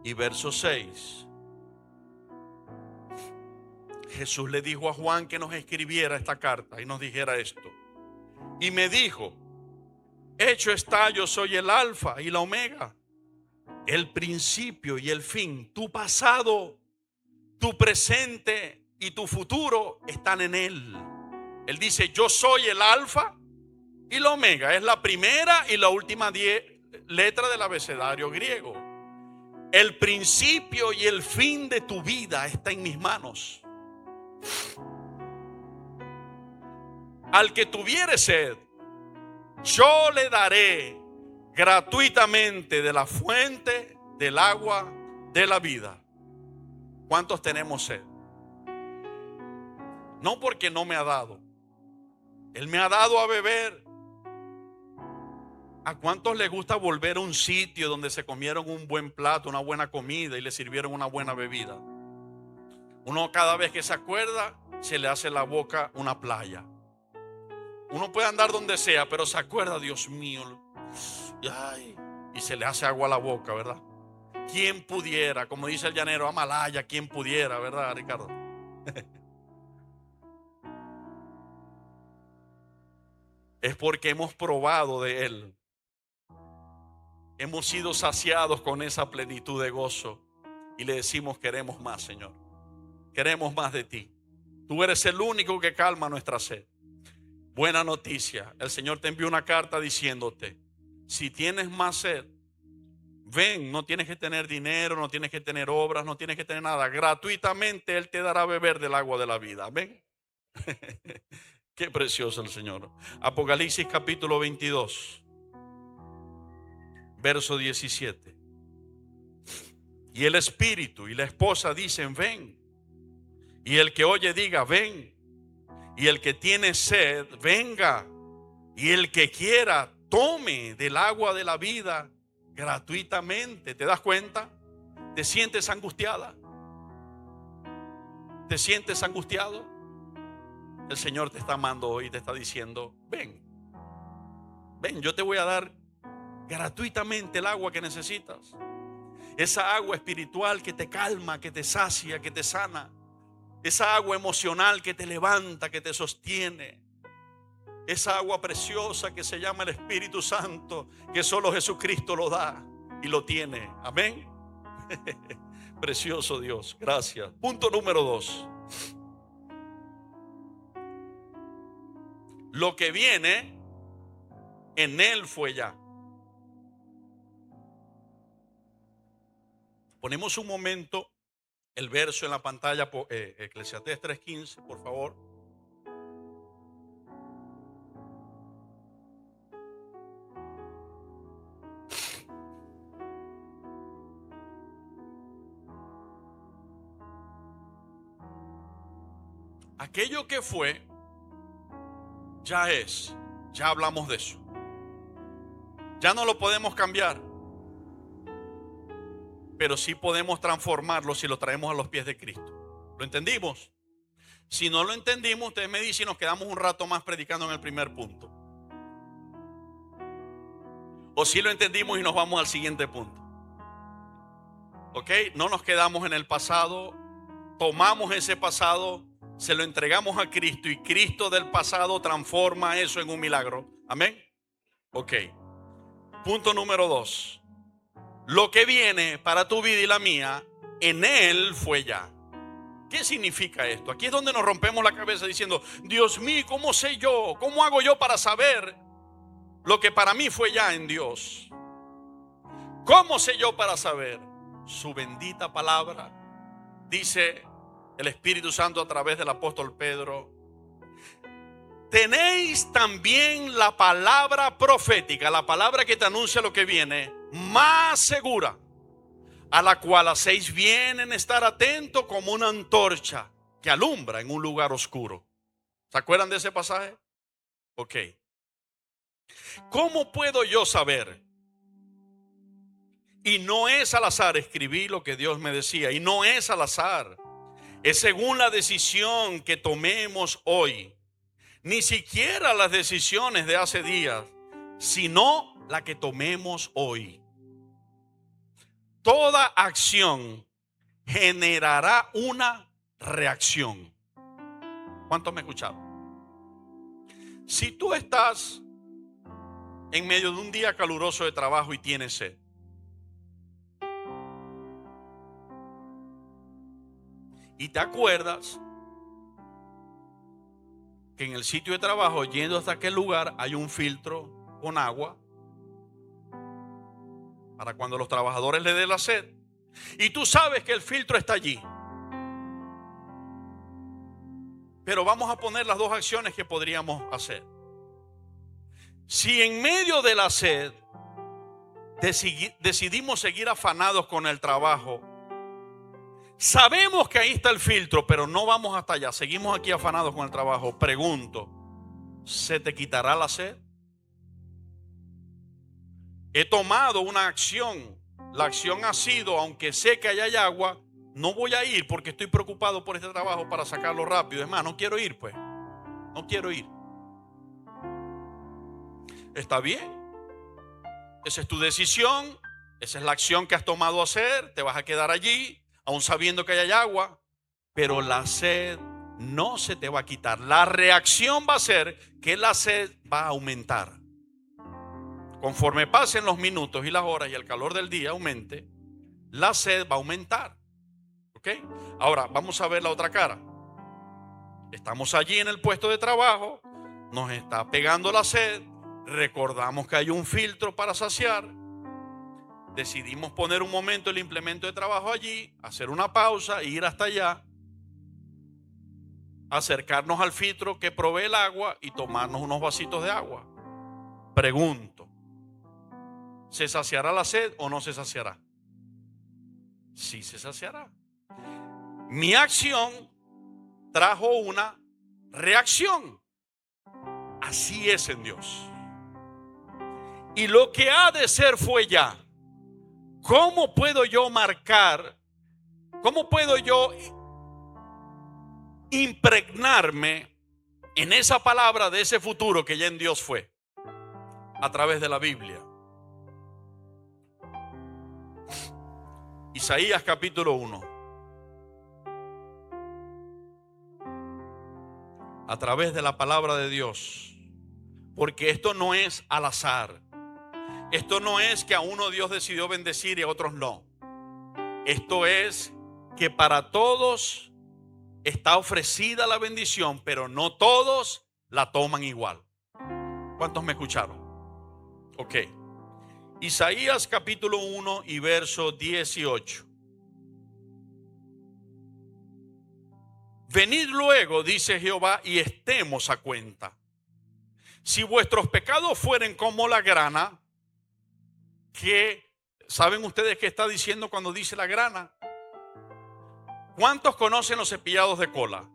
y verso 6. Jesús le dijo a Juan que nos escribiera esta carta y nos dijera esto. Y me dijo: hecho está, yo soy el alfa y la omega, el principio y el fin. Tu pasado, tu presente y tu futuro están en Él. Él dice: yo soy el alfa y la omega. Es la primera y la última letra del abecedario griego. El principio y el fin de tu vida está en mis manos. Al que tuviere sed, yo le daré gratuitamente de la fuente del agua de la vida. ¿Cuántos tenemos sed? No porque no me ha dado. Él me ha dado a beber. ¿A cuántos les gusta volver a un sitio donde se comieron un buen plato, una buena comida y le sirvieron una buena bebida? Uno cada vez que se acuerda, se le hace la boca una playa. Uno puede andar donde sea, pero se acuerda: Dios mío, ay, y se le hace agua a la boca, ¿verdad? ¿Quién pudiera? Como dice el llanero, Amalaya, ¿quién pudiera? ¿Verdad, Ricardo? Es porque hemos probado de Él. Hemos sido saciados con esa plenitud de gozo y le decimos: queremos más, Señor. Queremos más de ti. Tú eres el único que calma nuestra sed. Buena noticia, el Señor te envió una carta diciéndote: si tienes más sed, ven. No tienes que tener dinero, no tienes que tener obras, no tienes que tener nada. Gratuitamente Él te dará a beber del agua de la vida. Amén. Qué precioso el Señor. Apocalipsis capítulo 22, verso 17. Y el Espíritu y la esposa dicen: ven. Y el que oye diga: ven. Y el que tiene sed, venga. Y el que quiera, tome del agua de la vida gratuitamente. ¿Te das cuenta? ¿Te sientes angustiada? ¿Te sientes angustiado? El Señor te está amando hoy y te está diciendo: ven. Ven, yo te voy a dar gratuitamente el agua que necesitas. Esa agua espiritual que te calma, que te sacia, que te sana. Esa agua emocional que te levanta, que te sostiene. Esa agua preciosa que se llama el Espíritu Santo, que solo Jesucristo lo da y lo tiene. Amén. Precioso Dios, gracias. Punto número 2. Lo que viene, en Él fue ya. Ponemos un momento el verso en la pantalla, Eclesiastés 3:15, por favor. Aquello que fue, ya es. Ya hablamos de eso. Ya no lo podemos cambiar. Pero sí podemos transformarlo si lo traemos a los pies de Cristo. ¿Lo entendimos? Si no lo entendimos, ustedes me dicen y nos quedamos un rato más predicando en el primer punto. O si lo entendimos y nos vamos al siguiente punto. ¿Ok? No nos quedamos en el pasado. Tomamos ese pasado, se lo entregamos a Cristo y Cristo del pasado transforma eso en un milagro. Amén. Ok. Punto número 2. Lo que viene para tu vida y la mía, en Él fue ya. ¿Qué significa esto? Aquí es donde nos rompemos la cabeza diciendo, Dios mío, ¿cómo sé yo? ¿Cómo hago yo para saber lo que para mí fue ya en Dios? ¿Cómo sé yo para saber? Su bendita palabra. Dice el Espíritu Santo a través del apóstol Pedro: tenéis también la palabra profética, la palabra que te anuncia lo que viene, más segura, a la cual hacéis bien en estar atento como una antorcha que alumbra en un lugar oscuro. ¿Se acuerdan de ese pasaje? Ok. ¿Cómo puedo yo saber? Y no es al azar, escribí lo que Dios me decía, y no es al azar, es según la decisión que tomemos hoy. Ni siquiera las decisiones de hace días, sino la que tomemos hoy. Toda acción generará una reacción. ¿Cuántos me escucharon? Si tú estás en medio de un día caluroso de trabajo y tienes sed, y te acuerdas que en el sitio de trabajo, yendo hasta aquel lugar, hay un filtro con agua para cuando los trabajadores le den la sed, y tú sabes que el filtro está allí. Pero vamos a poner las dos acciones que podríamos hacer. Si en medio de la sed decidimos seguir afanados con el trabajo, sabemos que ahí está el filtro, pero no vamos hasta allá, seguimos aquí afanados con el trabajo. Pregunto, ¿se te quitará la sed? He tomado una acción. La acción ha sido, aunque sé que allá hay agua, no voy a ir porque estoy preocupado por este trabajo para sacarlo rápido. Es más, no quiero ir, pues. No quiero ir. Está bien. Esa es tu decisión. Esa es la acción que has tomado hacer. Te vas a quedar allí, aún sabiendo que hay agua. Pero la sed no se te va a quitar. La reacción va a ser que la sed va a aumentar. Conforme pasen los minutos y las horas y el calor del día aumente, la sed va a aumentar. ¿Ok? Ahora vamos a ver la otra cara. Estamos allí en el puesto de trabajo, nos está pegando la sed, recordamos que hay un filtro para saciar, decidimos poner un momento el implemento de trabajo allí, hacer una pausa, ir hasta allá, acercarnos al filtro que provee el agua y tomarnos unos vasitos de agua. Pregunto, ¿se saciará la sed o no se saciará? Sí se saciará. Mi acción trajo una reacción. Así es en Dios. Y lo que ha de ser fue ya. ¿Cómo puedo yo marcar? ¿Cómo puedo yo impregnarme en esa palabra de ese futuro que ya en Dios fue? A través de la Biblia. Isaías capítulo 1. A través de la palabra de Dios. Porque esto no es al azar. Esto no es que a uno Dios decidió bendecir y a otros no. Esto es que para todos está ofrecida la bendición, pero no todos la toman igual. ¿Cuántos me escucharon? Ok. Isaías capítulo 1 y verso 18. Venid luego, dice Jehová, y estemos a cuenta. Si vuestros pecados fueren como la grana, que ¿saben ustedes qué está diciendo cuando dice la grana? ¿Cuántos conocen los cepillados de cola?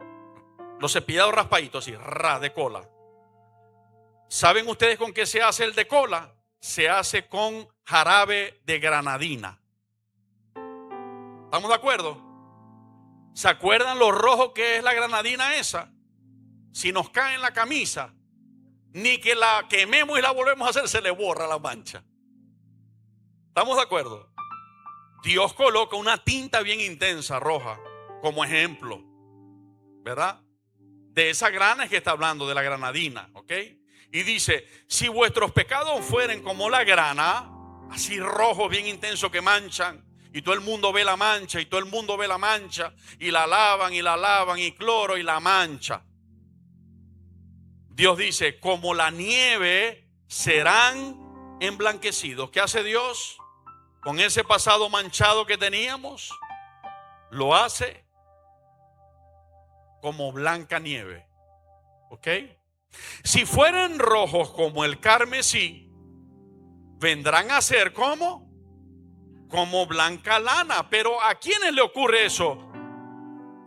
Los cepillados raspaditos, así, de cola. ¿Saben ustedes con qué se hace el de cola? Se hace con jarabe de granadina. ¿Estamos de acuerdo? ¿Se acuerdan lo rojo que es la granadina esa? Si nos cae en la camisa, ni que la quememos y la volvemos a hacer, se le borra la mancha. ¿Estamos de acuerdo? Dios coloca una tinta bien intensa, roja, como ejemplo, ¿verdad? De esa grana es que está hablando, de la granadina, ¿ok? Y dice, si vuestros pecados fueren como la grana, así rojo, bien intenso, que manchan, y todo el mundo ve la mancha, y todo el mundo ve la mancha, y la lavan, y cloro, y la mancha. Dios dice, como la nieve serán emblanquecidos. ¿Qué hace Dios con ese pasado manchado que teníamos? Lo hace como blanca nieve. ¿Ok? Si fueran rojos como el carmesí, vendrán a ser como blanca lana. Pero ¿a quiénes le ocurre eso?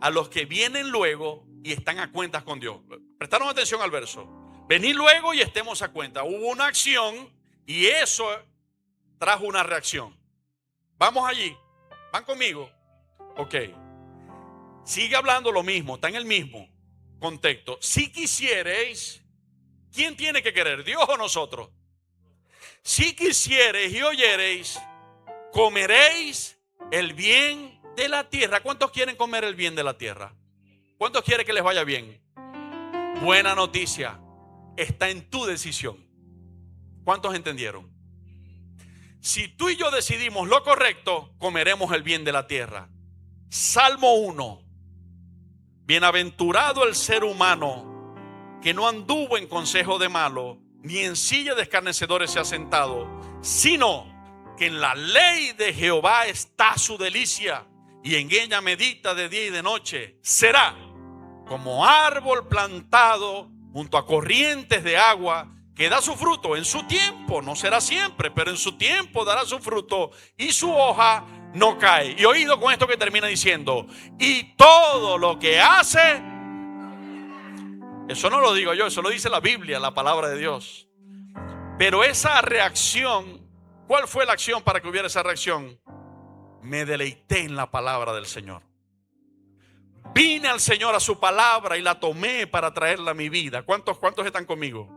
A los que vienen luego y están a cuentas con Dios. Prestaron atención al verso. Venid luego y estemos a cuenta. Hubo una acción y eso trajo una reacción. Vamos allí. ¿Van conmigo? Ok. Sigue hablando lo mismo, está en el mismo contexto. Si quisiereis, ¿quién tiene que querer? ¿Dios o nosotros? Si quisiereis y oyereis, comeréis el bien de la tierra. ¿Cuántos quieren comer el bien de la tierra? ¿Cuántos quieren que les vaya bien? Buena noticia, está en tu decisión. ¿Cuántos entendieron? Si tú y yo decidimos lo correcto, comeremos el bien de la tierra. Salmo 1. Bienaventurado el ser humano que no anduvo en consejo de malo, ni en silla de escarnecedores se ha sentado, sino que en la ley de Jehová está su delicia, y en ella medita de día y de noche. Será como árbol plantado junto a corrientes de agua, que da su fruto en su tiempo. No será siempre, pero en su tiempo dará su fruto, y su hoja no cae. Y oído con esto que termina diciendo, y todo lo que hace, eso no lo digo yo, eso lo dice la Biblia, la palabra de Dios. Pero esa reacción, ¿cuál fue la acción para que hubiera esa reacción? Me deleité en la palabra del Señor. Vine al Señor a su palabra y la tomé para traerla a mi vida. ¿Cuántos están conmigo?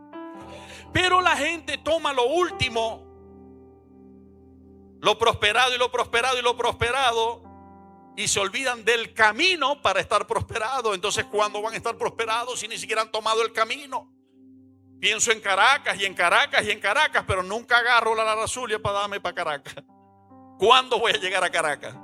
Pero la gente toma lo último, lo prosperado y lo prosperado y lo prosperado, y se olvidan del camino para estar prosperado. Entonces, ¿cuándo van a estar prosperados si ni siquiera han tomado el camino? Pienso en Caracas y en Caracas y en Caracas, pero nunca agarro la Larazulia para darme para Caracas. ¿Cuándo voy a llegar a Caracas?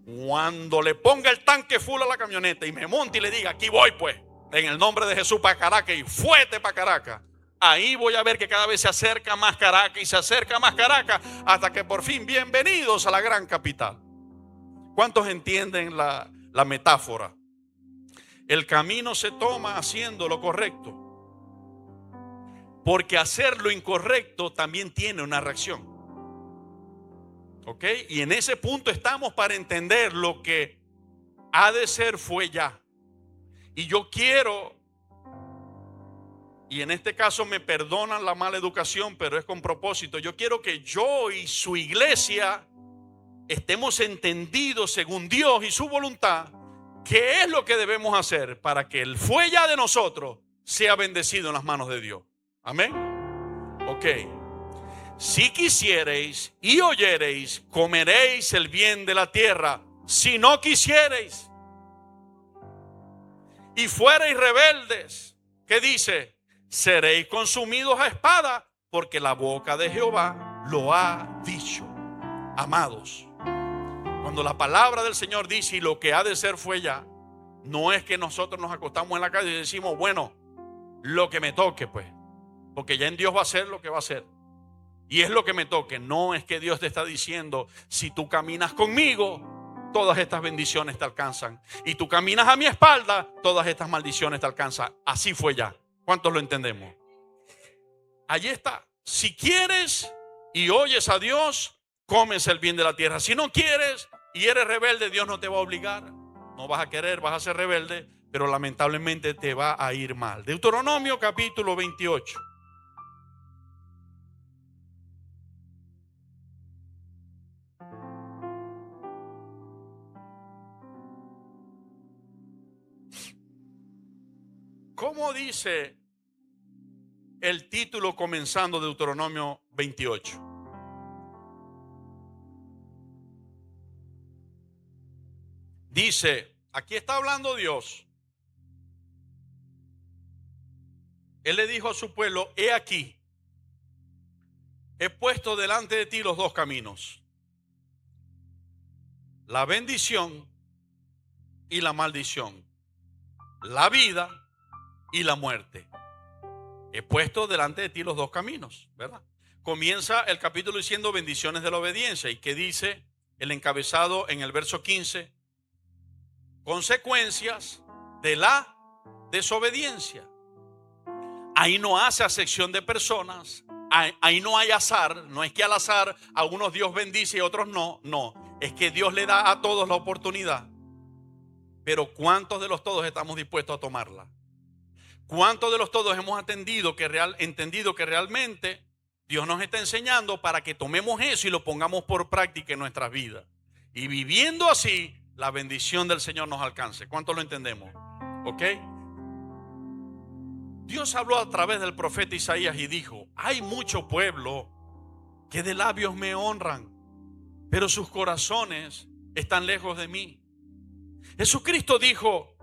Cuando le ponga el tanque full a la camioneta y me monte y le diga, aquí voy pues, en el nombre de Jesús para Caracas, y fuete para Caracas. Ahí voy a ver que cada vez se acerca más Caracas y se acerca más Caracas, hasta que por fin, bienvenidos a la gran capital. ¿Cuántos entienden la metáfora? El camino se toma haciendo lo correcto, porque hacer lo incorrecto también tiene una reacción. ¿Ok? Y en ese punto estamos para entender lo que ha de ser fue ya. Y yo quiero, y en este caso me perdonan la mala educación, pero es con propósito. Yo quiero que yo y su iglesia estemos entendidos según Dios y su voluntad, qué es lo que debemos hacer para que el fue ya de nosotros sea bendecido en las manos de Dios. Amén. Ok. Si quisiereis y oyereis, comeréis el bien de la tierra. Si no quisiereis y fuereis rebeldes, ¿qué dice? Seréis consumidos a espada, porque la boca de Jehová lo ha dicho. Amados, cuando la palabra del Señor dice y lo que ha de ser fue ya, no es que nosotros nos acostamos en la calle y decimos, bueno, lo que me toque pues, porque ya en Dios va a ser lo que va a ser. Y es lo que me toque. No es que Dios te está diciendo, si tú caminas conmigo, todas estas bendiciones te alcanzan, y tú caminas a mi espalda, todas estas maldiciones te alcanzan. Así fue ya. ¿Cuántos lo entendemos? Allí está. Si quieres y oyes a Dios, comes el bien de la tierra. Si no quieres y eres rebelde, Dios no te va a obligar. No vas a querer, vas a ser rebelde, pero lamentablemente te va a ir mal. Deuteronomio capítulo 28. ¿Cómo dice el título comenzando Deuteronomio 28? Dice, aquí está hablando Dios. Él le dijo a su pueblo, he aquí, he puesto delante de ti los dos caminos, la bendición y la maldición, la vida y la muerte. He puesto delante de ti los dos caminos, ¿verdad? Comienza el capítulo diciendo bendiciones de la obediencia. ¿Y qué dice el encabezado en el verso 15? Consecuencias de la desobediencia. Ahí no hace acepción de personas. Ahí no hay azar. No es que al azar a unos Dios bendice y a otros no. No, es que Dios le da a todos la oportunidad. Pero ¿cuántos de los todos estamos dispuestos a tomarla? ¿Cuántos de los todos hemos entendido que realmente Dios nos está enseñando para que tomemos eso y lo pongamos por práctica en nuestras vidas? Y viviendo así, la bendición del Señor nos alcance. ¿Cuántos lo entendemos? ¿Ok? Dios habló a través del profeta Isaías y dijo: hay mucho pueblo que de labios me honran, pero sus corazones están lejos de mí. Jesucristo dijo: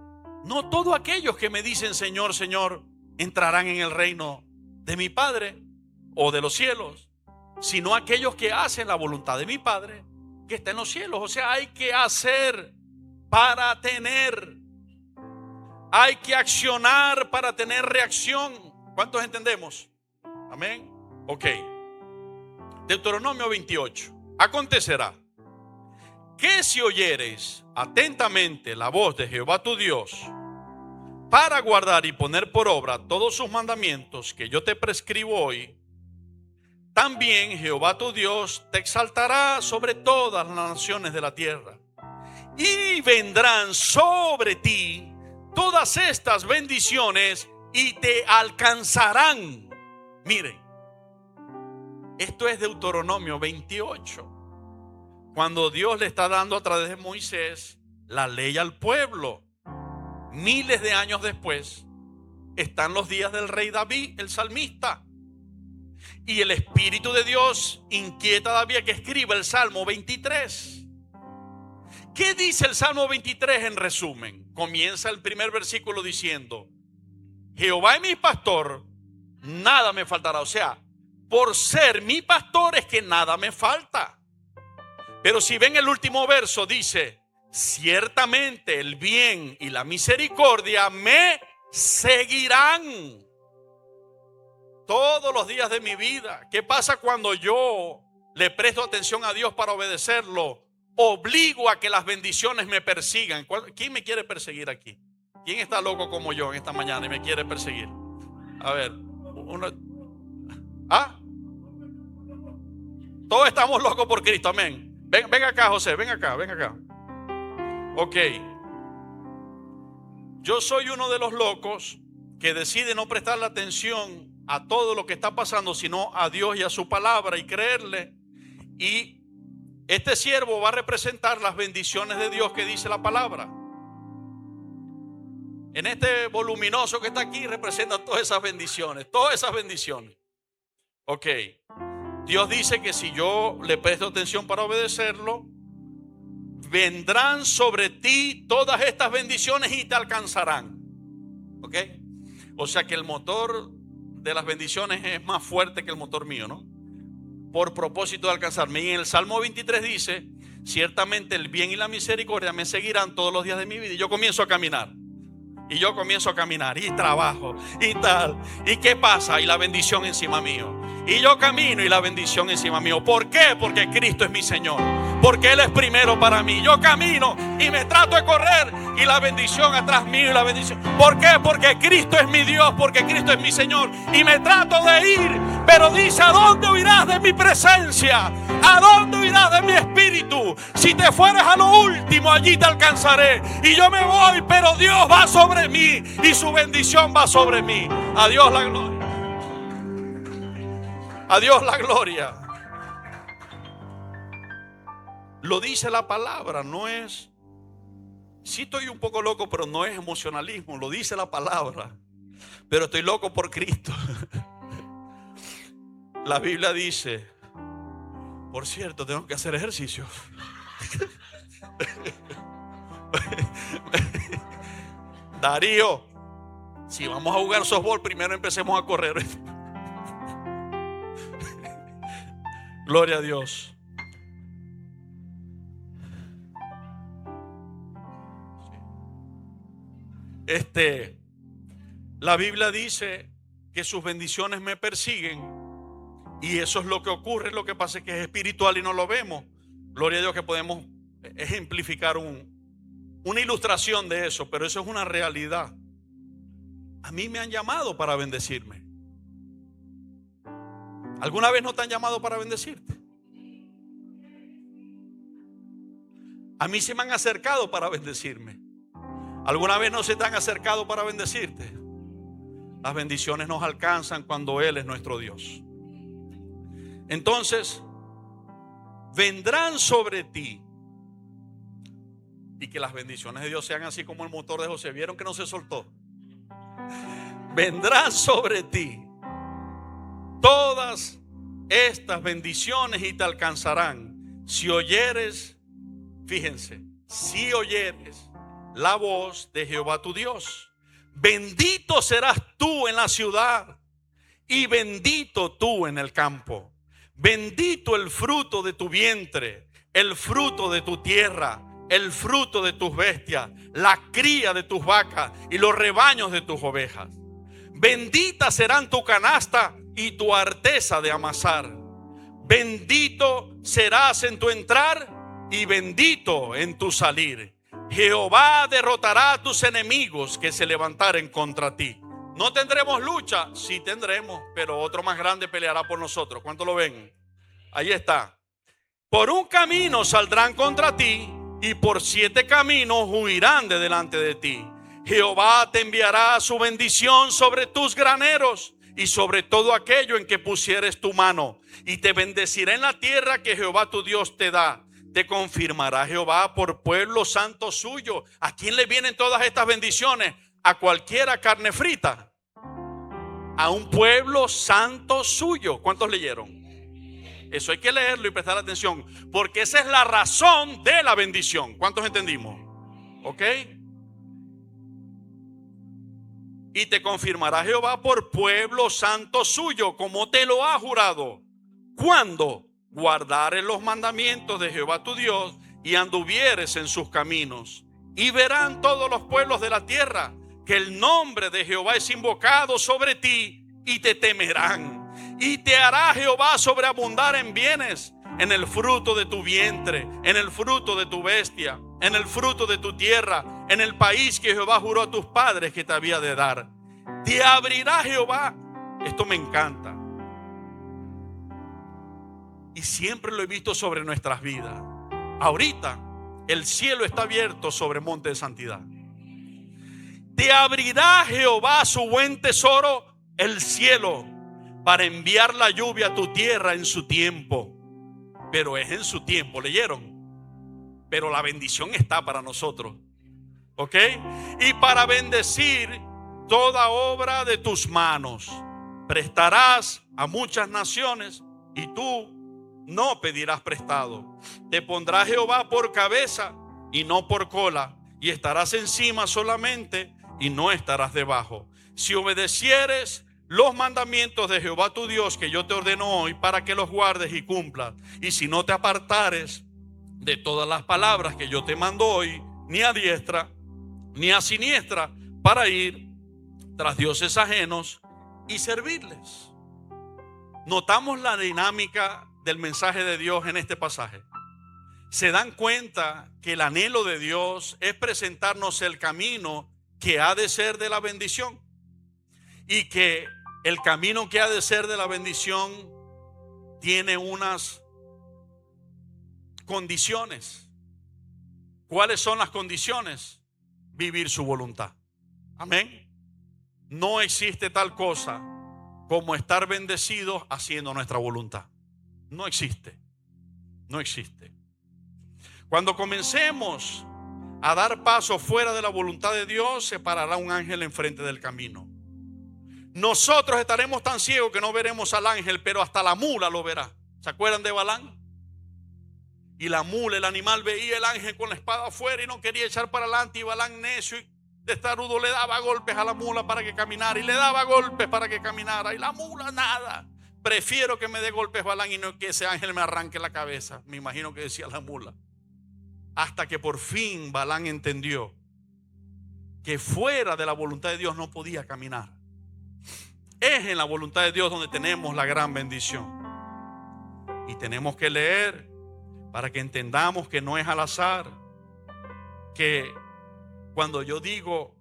no todos aquellos que me dicen Señor, Señor, entrarán en el reino de mi Padre o de los cielos, sino aquellos que hacen la voluntad de mi Padre que está en los cielos. O sea, hay que hacer para tener. Hay que accionar para tener reacción. ¿Cuántos entendemos? Amén. Ok. Deuteronomio 28. Acontecerá que si oyeres atentamente la voz de Jehová tu Dios, para guardar y poner por obra todos sus mandamientos que yo te prescribo hoy, también Jehová tu Dios te exaltará sobre todas las naciones de la tierra, y vendrán sobre ti todas estas bendiciones y te alcanzarán. Miren, esto es Deuteronomio 28. Cuando Dios le está dando a través de Moisés la ley al pueblo. Miles de años después están los días del rey David, el salmista. Y el Espíritu de Dios inquieta a David que escriba el Salmo 23. ¿Qué dice el Salmo 23 en resumen? Comienza el primer versículo diciendo: Jehová es mi pastor, nada me faltará. O sea, por ser mi pastor es que nada me falta. Pero si ven el último verso, dice: ciertamente el bien y la misericordia me seguirán todos los días de mi vida. ¿Qué pasa cuando yo le presto atención a Dios para obedecerlo? Obligo a que las bendiciones me persigan. ¿Quién me quiere perseguir aquí? ¿Quién está loco como yo en esta mañana y me quiere perseguir? A ver, todos estamos locos por Cristo, amén. Ven acá, José, ven acá. Ok. Yo soy uno de los locos que decide no prestarle atención a todo lo que está pasando, sino a Dios y a su palabra y creerle. Y este siervo va a representar las bendiciones de Dios que dice la palabra. En este voluminoso que está aquí representa todas esas bendiciones. Ok. Dios dice que si yo le presto atención para obedecerlo, vendrán sobre ti todas estas bendiciones y te alcanzarán. ¿Ok? O sea que el motor de las bendiciones es más fuerte que el motor mío, ¿no? Por propósito de alcanzarme. Y en el Salmo 23 dice: ciertamente el bien y la misericordia me seguirán todos los días de mi vida. Y yo comienzo a caminar. Y trabajo y tal. ¿Y qué pasa? Y la bendición encima mío. Y yo camino y la bendición encima mío. ¿Por qué? Porque Cristo es mi Señor. Porque Él es primero para mí. Yo camino y me trato de correr y la bendición atrás mío y la bendición. ¿Por qué? Porque Cristo es mi Dios, porque Cristo es mi Señor. Y me trato de ir. Pero dice: ¿a dónde huirás de mi presencia? ¿A dónde huirás de mi espíritu? Si te fueres a lo último, allí te alcanzaré. Y yo me voy, pero Dios va sobre mí y su bendición va sobre mí. A Dios la gloria. A Dios la gloria. Lo dice la palabra, no es... Sí estoy un poco loco, pero no es emocionalismo. Lo dice la palabra. Pero estoy loco por Cristo. La Biblia dice... Por cierto, tengo que hacer ejercicio. Darío, si vamos a jugar softball, primero empecemos a correr. Gloria a Dios. La Biblia dice que sus bendiciones me persiguen, y eso es lo que ocurre. Lo que pasa es que es espiritual y no lo vemos. Gloria a Dios que podemos ejemplificar una ilustración de eso, pero eso es una realidad. A mí me han llamado para bendecirme. ¿Alguna vez no te han llamado para bendecirte? A mí se me han acercado para bendecirme. ¿Alguna vez no se te han acercado para bendecirte? Las bendiciones nos alcanzan cuando Él es nuestro Dios. Entonces, vendrán sobre ti. Y que las bendiciones de Dios sean así como el motor de José. ¿Vieron que no se soltó? Vendrán sobre ti todas estas bendiciones y te alcanzarán si oyeres, fíjense, si oyeres la voz de Jehová tu Dios. Bendito serás tú en la ciudad y bendito tú en el campo. Bendito el fruto de tu vientre, el fruto de tu tierra, el fruto de tus bestias, la cría de tus vacas y los rebaños de tus ovejas. Benditas serán tu canasta y tu arteza de amasar. Bendito serás en tu entrar y bendito en tu salir. Jehová derrotará a tus enemigos que se levantaren contra ti. ¿No tendremos lucha? Sí tendremos, pero otro más grande peleará por nosotros. ¿Cuánto lo ven? Ahí está. Por un camino saldrán contra ti y por 7 caminos huirán de delante de ti. Jehová te enviará su bendición sobre tus graneros y sobre todo aquello en que pusieres tu mano, y te bendecirá en la tierra que Jehová tu Dios te da. Te confirmará Jehová por pueblo santo suyo. ¿A quién le vienen todas estas bendiciones? A cualquiera carne frita. A un pueblo santo suyo. ¿Cuántos leyeron? Eso hay que leerlo y prestar atención, porque esa es la razón de la bendición. ¿Cuántos entendimos? ¿Ok? Y te confirmará Jehová por pueblo santo suyo, como te lo ha jurado. ¿Cuándo? Guardares los mandamientos de Jehová tu Dios y anduvieres en sus caminos. Y verán todos los pueblos de la tierra que el nombre de Jehová es invocado sobre ti, y te temerán. Y te hará Jehová sobreabundar en bienes, en el fruto de tu vientre, en el fruto de tu bestia, en el fruto de tu tierra, en el país que Jehová juró a tus padres que te había de dar. Te abrirá Jehová. Esto me encanta. Y siempre lo he visto sobre nuestras vidas. Ahorita el cielo está abierto sobre monte de santidad. Te abrirá Jehová su buen tesoro, el cielo, para enviar la lluvia a tu tierra en su tiempo. Pero es en su tiempo, ¿leyeron? Pero la bendición está para nosotros. ¿Ok? Y para bendecir toda obra de tus manos. Prestarás a muchas naciones y tú no pedirás prestado. Te pondrá Jehová por cabeza y no por cola, y estarás encima solamente y no estarás debajo. Si obedecieres los mandamientos de Jehová tu Dios que yo te ordeno hoy, para que los guardes y cumplas, y si no te apartares de todas las palabras que yo te mando hoy, ni a diestra ni a siniestra, para ir tras dioses ajenos y servirles. Notamos la dinámica del mensaje de Dios en este pasaje. Se dan cuenta que el anhelo de Dios es presentarnos el camino que ha de ser de la bendición, y que el camino que ha de ser de la bendición tiene unas condiciones. ¿Cuáles son las condiciones? Vivir su voluntad. Amén. No existe tal cosa como estar bendecidos haciendo nuestra voluntad. No existe. No existe. Cuando comencemos a dar pasos fuera de la voluntad de Dios, se parará un ángel enfrente del camino. Nosotros estaremos tan ciegos que no veremos al ángel, pero hasta la mula lo verá. ¿Se acuerdan de Balán? Y la mula, el animal, veía el ángel con la espada afuera y no quería echar para adelante, y Balán, necio y testarudo, le daba golpes a la mula para que caminara, y le daba golpes para que caminara, y la mula nada. prefiero que me dé golpes Balaam y no que ese ángel me arranque la cabeza. Me imagino que decía la mula. Hasta que por fin Balaam entendió que fuera de la voluntad de Dios no podía caminar. Es en la voluntad de Dios donde tenemos la gran bendición. Y tenemos que leer para que entendamos que no es al azar. Que cuando yo digo,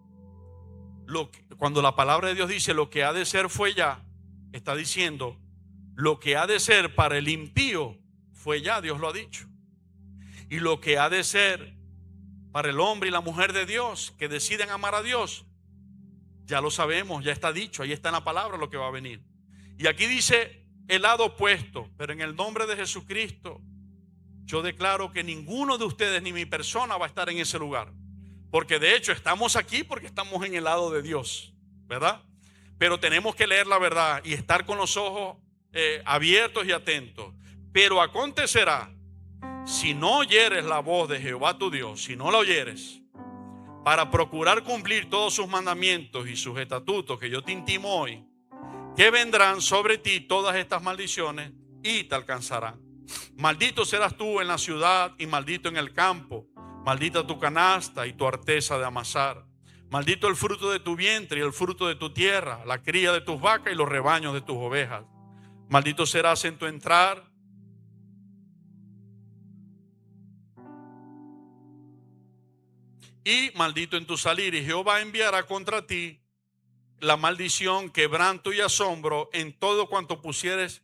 cuando la palabra de Dios dice lo que ha de ser fue ya, está diciendo lo que ha de ser para el impío fue ya, Dios lo ha dicho. Y lo que ha de ser para el hombre y la mujer de Dios que deciden amar a Dios, ya lo sabemos, ya está dicho, ahí está en la palabra lo que va a venir. Y aquí dice el lado opuesto, pero en el nombre de Jesucristo yo declaro que ninguno de ustedes ni mi persona va a estar en ese lugar. Porque de hecho estamos aquí porque estamos en el lado de Dios, ¿verdad? Pero tenemos que leer la verdad y estar con los ojos abiertos y atentos. Pero acontecerá, si no oyeres la voz de Jehová tu Dios, si no la oyeres, para procurar cumplir todos sus mandamientos y sus estatutos que yo te intimo hoy, que vendrán sobre ti todas estas maldiciones y te alcanzarán. Maldito serás tú en la ciudad y maldito en el campo. Maldita tu canasta y tu arteza de amasar. Maldito el fruto de tu vientre y el fruto de tu tierra, la cría de tus vacas y los rebaños de tus ovejas. Maldito serás en tu entrar y maldito en tu salir. Y Jehová enviará contra ti la maldición, quebranto y asombro en todo cuanto pusieres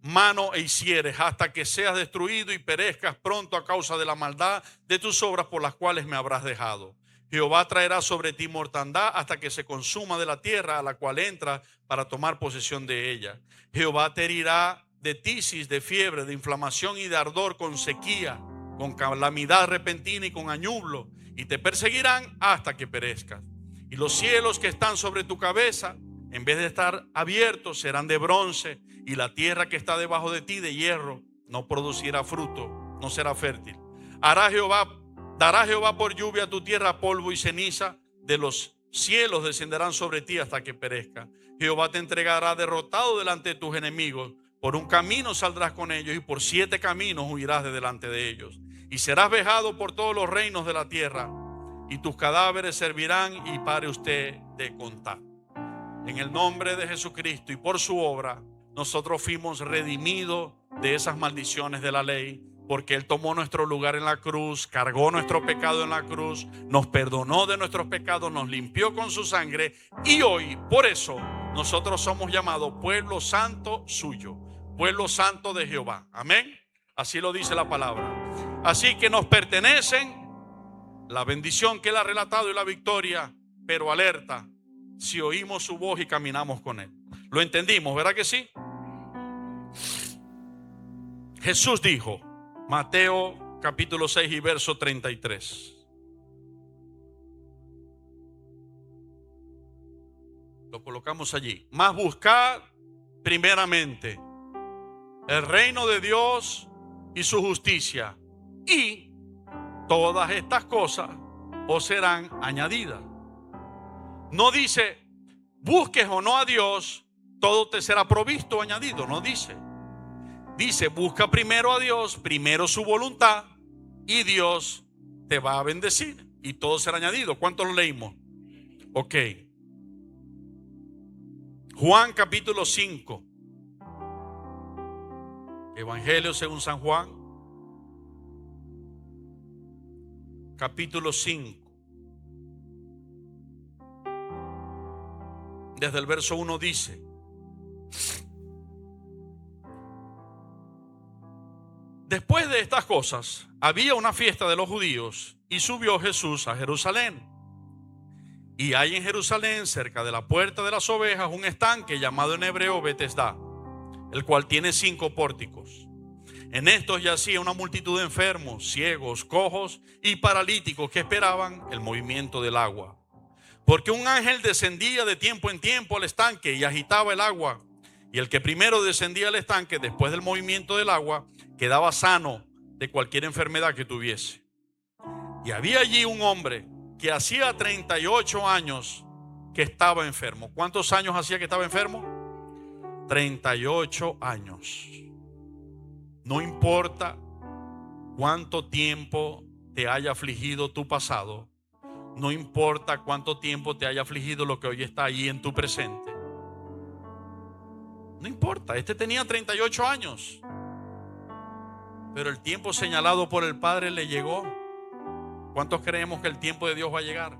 mano e hicieres, hasta que seas destruido y perezcas pronto a causa de la maldad de tus obras por las cuales me habrás dejado. Jehová traerá sobre ti mortandad hasta que se consuma de la tierra a la cual entras para tomar posesión de ella. Jehová te herirá de tisis, de fiebre, de inflamación y de ardor, con sequía, con calamidad repentina y con añublo, y te perseguirán hasta que perezcas. Y los cielos que están sobre tu cabeza, en vez de estar abiertos, serán de bronce, y la tierra que está debajo de ti de hierro, no producirá fruto, no será fértil. Dará Jehová por lluvia a tu tierra polvo y ceniza, de los cielos descenderán sobre ti hasta que perezca. Jehová te entregará derrotado delante de tus enemigos, por un camino saldrás con ellos y por 7 caminos huirás de delante de ellos. Y serás vejado por todos los reinos de la tierra, y tus cadáveres servirán, y pare usted de contar. En el nombre de Jesucristo y por su obra, nosotros fuimos redimidos de esas maldiciones de la ley, porque Él tomó nuestro lugar en la cruz, cargó nuestro pecado en la cruz, nos perdonó de nuestros pecados, nos limpió con su sangre, y hoy, por eso, nosotros somos llamados pueblo santo suyo, pueblo santo de Jehová. Amén. Así lo dice la palabra. Así que nos pertenecen la bendición que Él ha relatado y la victoria, pero alerta, si oímos su voz y caminamos con Él. Lo entendimos, ¿verdad que sí? Jesús dijo, Mateo capítulo 6 y verso 33. Lo colocamos allí. Mas buscad primeramente el reino de Dios y su justicia, y todas estas cosas os serán añadidas. No dice, busques o no a Dios, todo te será provisto o añadido. No dice. Dice, busca primero a Dios, primero su voluntad, y Dios te va a bendecir y todo será añadido. ¿Cuántos lo leímos? Ok. Juan capítulo 5. Evangelio según San Juan, capítulo 5. Desde el verso 1 dice: después de estas cosas, había una fiesta de los judíos y subió Jesús a Jerusalén. Y hay en Jerusalén, cerca de la puerta de las ovejas, un estanque llamado en hebreo Betesda, el cual tiene 5 pórticos. En estos yacía una multitud de enfermos, ciegos, cojos y paralíticos que esperaban el movimiento del agua. Porque un ángel descendía de tiempo en tiempo al estanque y agitaba el agua. Y el que primero descendía al estanque después del movimiento del agua quedaba sano de cualquier enfermedad que tuviese. Y había allí un hombre que hacía 38 años que estaba enfermo. ¿Cuántos años hacía que estaba enfermo? 38 años. No importa cuánto tiempo te haya afligido tu pasado. No importa cuánto tiempo te haya afligido lo que hoy está ahí en tu presente. No importa, este tenía 38 años. Pero el tiempo señalado por el Padre le llegó. ¿Cuántos creemos que el tiempo de Dios va a llegar?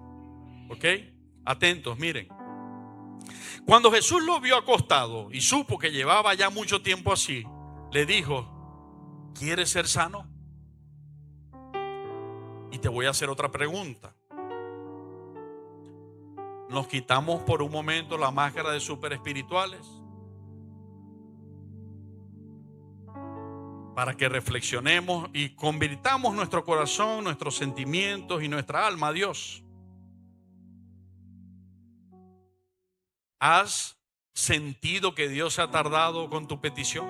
¿Ok? Atentos, miren. Cuando Jesús lo vio acostado y supo que llevaba ya mucho tiempo así, le dijo: ¿quieres ser sano? Y te voy a hacer otra pregunta. ¿Nos quitamos por un momento la máscara de super espirituales? Para que reflexionemos y convirtamos nuestro corazón, nuestros sentimientos y nuestra alma a Dios. ¿Has sentido que Dios se ha tardado con tu petición?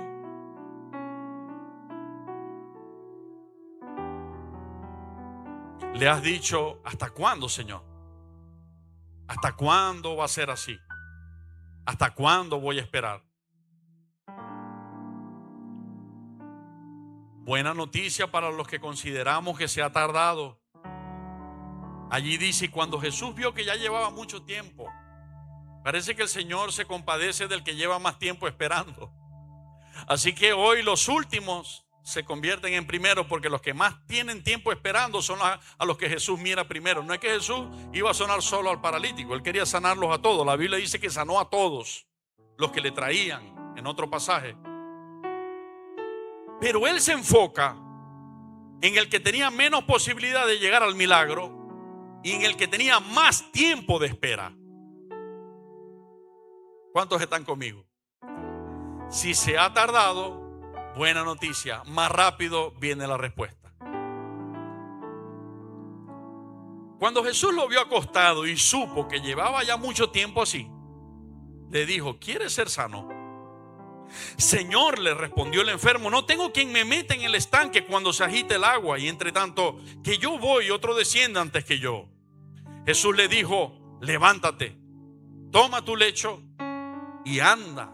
¿Le has dicho: ¿hasta cuándo, Señor? ¿Hasta cuándo va a ser así? ¿Hasta cuándo voy a esperar? Buena noticia para los que consideramos que se ha tardado. Allí dice: y cuando Jesús vio que ya llevaba mucho tiempo. Parece que el Señor se compadece del que lleva más tiempo esperando. Así que hoy los últimos se convierten en primeros, porque los que más tienen tiempo esperando son a los que Jesús mira primero. No es que Jesús iba a sanar solo al paralítico, Él quería sanarlos a todos. La Biblia dice que sanó a todos los que le traían en otro pasaje. Pero Él se enfoca en el que tenía menos posibilidad de llegar al milagro y en el que tenía más tiempo de espera. ¿Cuántos están conmigo? Si se ha tardado, buena noticia, más rápido viene la respuesta. Cuando Jesús lo vio acostado y supo que llevaba ya mucho tiempo así, le dijo: ¿quieres ser sano? Señor, le respondió el enfermo, no tengo quien me meta en el estanque cuando se agite el agua, y entre tanto que yo voy, otro desciende antes que yo. Jesús le dijo: levántate, toma tu lecho y anda.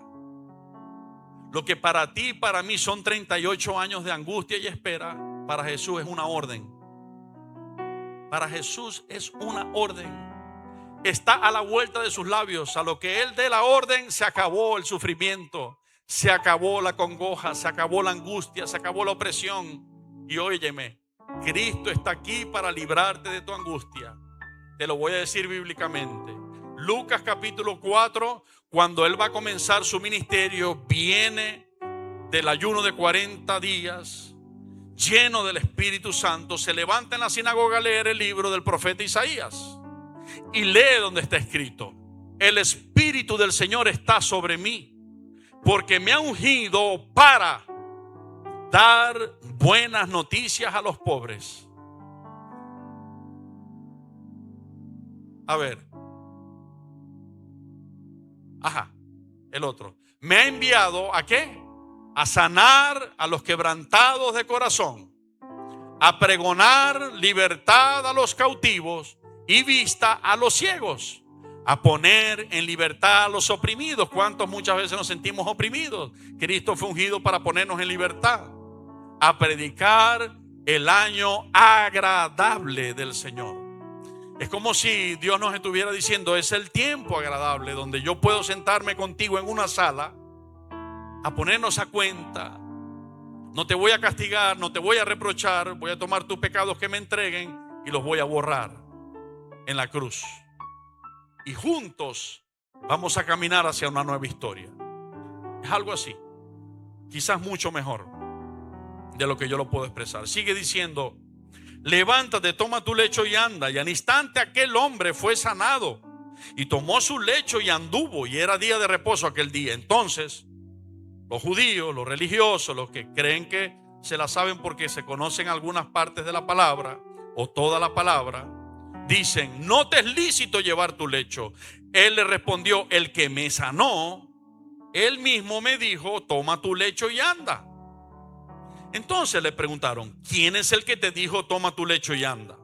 Lo que para ti y para mí son 38 años de angustia y espera, para Jesús es una orden. Para Jesús es una orden. Está a la vuelta de sus labios. A lo que Él dé la orden, se acabó el sufrimiento, se acabó la congoja, se acabó la angustia, se acabó la opresión. Y óyeme, Cristo está aquí para librarte de tu angustia. Te lo voy a decir bíblicamente. Lucas capítulo 4, cuando Él va a comenzar su ministerio, viene del ayuno de 40 días, lleno del Espíritu Santo, se levanta en la sinagoga a leer el libro del profeta Isaías y lee donde está escrito: el Espíritu del Señor está sobre mí, porque me ha ungido para dar buenas noticias a los pobres. A ver. El otro. Me ha enviado ¿a qué? A sanar a los quebrantados de corazón, a pregonar libertad a los cautivos y vista a los ciegos, a poner en libertad a los oprimidos. ¿Cuántos muchas veces nos sentimos oprimidos? Cristo fue ungido para ponernos en libertad. A predicar el año agradable del Señor. Es como si Dios nos estuviera diciendo: es el tiempo agradable donde yo puedo sentarme contigo en una sala a ponernos a cuenta. No te voy a castigar, no te voy a reprochar, voy a tomar tus pecados que me entreguen y los voy a borrar en la cruz. Y juntos vamos a caminar hacia una nueva historia. Es algo así, quizás mucho mejor de lo que yo lo puedo expresar. Sigue diciendo: levántate, toma tu lecho y anda. Y al instante aquel hombre fue sanado y tomó su lecho y anduvo, y era día de reposo aquel día. Entonces los judíos, los religiosos, los que creen que se la saben porque se conocen algunas partes de la palabra o toda la palabra, dicen: no te es lícito llevar tu lecho. Él le respondió: el que me sanó, él mismo me dijo: toma tu lecho y anda. Entonces le preguntaron: ¿quién es el que te dijo toma tu lecho y anda?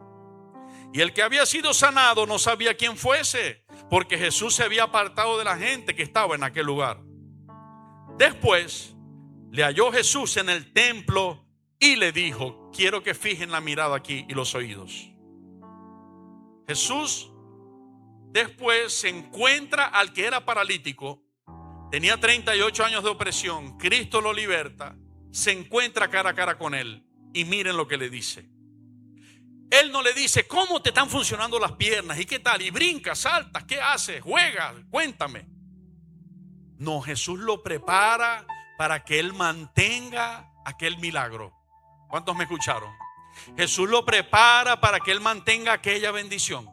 Y el que había sido sanado no sabía quién fuese, porque Jesús se había apartado de la gente que estaba en aquel lugar. Después le halló Jesús en el templo y le dijo, quiero que fijen la mirada aquí y los oídos. Jesús después se encuentra al que era paralítico, tenía 38 años de opresión, Cristo lo liberta, se encuentra cara a cara con él y miren lo que le dice. Él no le dice, ¿cómo te están funcionando las piernas? ¿Y qué tal? ¿Y brincas, saltas? ¿Qué haces? ¿Juegas? Cuéntame. No, Jesús lo prepara para que él mantenga aquel milagro. ¿Cuántos me escucharon? Jesús lo prepara para que él mantenga aquella bendición.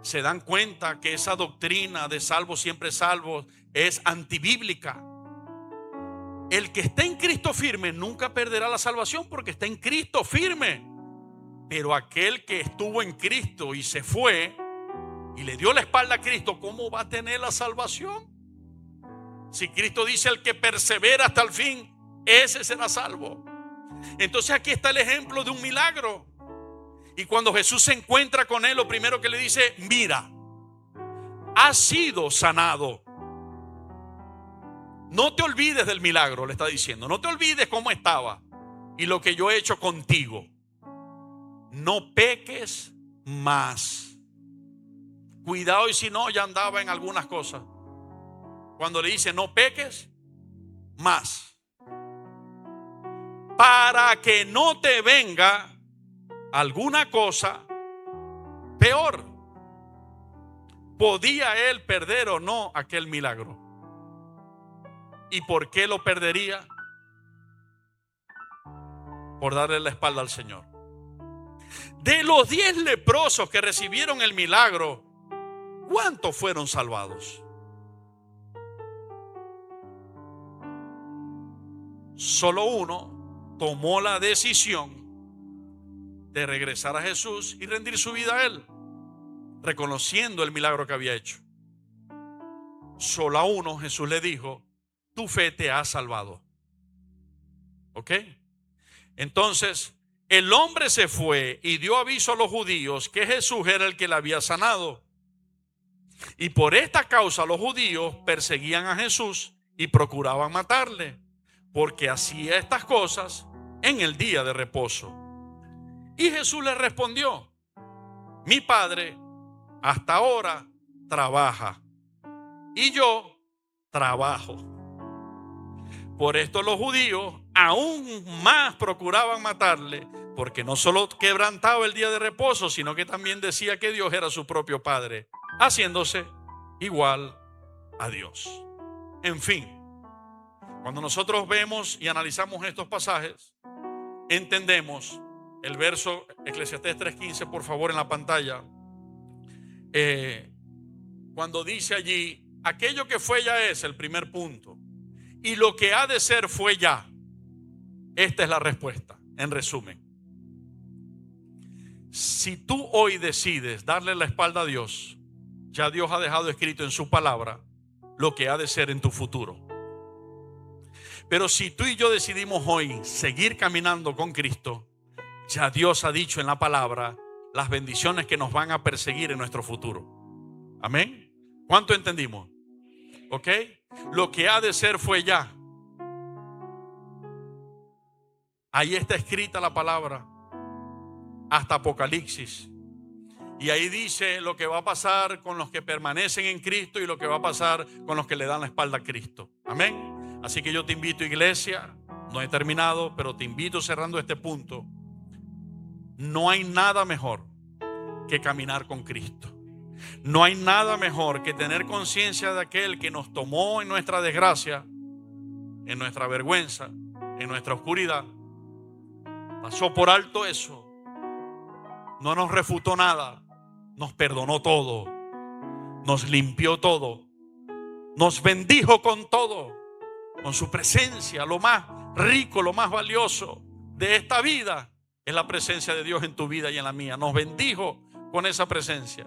Se dan cuenta que esa doctrina de salvo siempre salvo es antibíblica. El que está en Cristo firme nunca perderá la salvación porque está en Cristo firme. Pero aquel que estuvo en Cristo y se fue y le dio la espalda a Cristo, ¿cómo va a tener la salvación? Si Cristo dice, el que persevera hasta el fin, ese será salvo. Entonces aquí está el ejemplo de un milagro. Y cuando Jesús se encuentra con él, lo primero que le dice, mira, has sido sanado. No te olvides del milagro, le está diciendo. No te olvides cómo estaba y lo que yo he hecho contigo. No peques más. Cuidado, y si no, ya andaba en algunas cosas. Cuando le dice no peques más, para que no te venga alguna cosa peor. ¿Podía él perder o no aquel milagro? ¿Y por qué lo perdería? Por darle la espalda al Señor. De los 10 leprosos que recibieron el milagro, ¿cuántos fueron salvados? Solo uno tomó la decisión de regresar a Jesús y rendir su vida a él, reconociendo el milagro que había hecho. Solo a uno Jesús le dijo, tu fe te ha salvado. ¿Ok? Entonces el hombre se fue y dio aviso a los judíos que Jesús era el que le había sanado. Y por esta causa los judíos perseguían a Jesús y procuraban matarle, porque hacía estas cosas en el día de reposo. Y Jesús le respondió, mi Padre hasta ahora trabaja y yo trabajo. Por esto los judíos aún más procuraban matarle, porque no solo quebrantaba el día de reposo, sino que también decía que Dios era su propio Padre, haciéndose igual a Dios. En fin, cuando nosotros vemos y analizamos estos pasajes, entendemos el verso Eclesiastés 3:15, por favor, en la pantalla. Cuando dice allí, aquello que fue ya es el primer punto, y lo que ha de ser fue ya. Esta es la respuesta, en resumen. Si tú hoy decides darle la espalda a Dios, ya Dios ha dejado escrito en su palabra lo que ha de ser en tu futuro. Pero si tú y yo decidimos hoy seguir caminando con Cristo, ya Dios ha dicho en la palabra las bendiciones que nos van a perseguir en nuestro futuro. Amén. ¿Cuánto entendimos? ¿Ok? Lo que ha de ser fue ya. Ahí está escrita la palabra hasta Apocalipsis. Y ahí dice lo que va a pasar con los que permanecen en Cristo y lo que va a pasar con los que le dan la espalda a Cristo. Amén. Así que yo te invito, iglesia, no he terminado, pero te invito cerrando este punto. No hay nada mejor que caminar con Cristo. No hay nada mejor que tener conciencia de aquel que nos tomó en nuestra desgracia, en nuestra vergüenza, en nuestra oscuridad. Pasó por alto eso. No nos refutó nada. Nos perdonó todo. Nos limpió todo. Nos bendijo con todo. Con su presencia. Lo más rico, lo más valioso de esta vida es la presencia de Dios en tu vida y en la mía. Nos bendijo con esa presencia.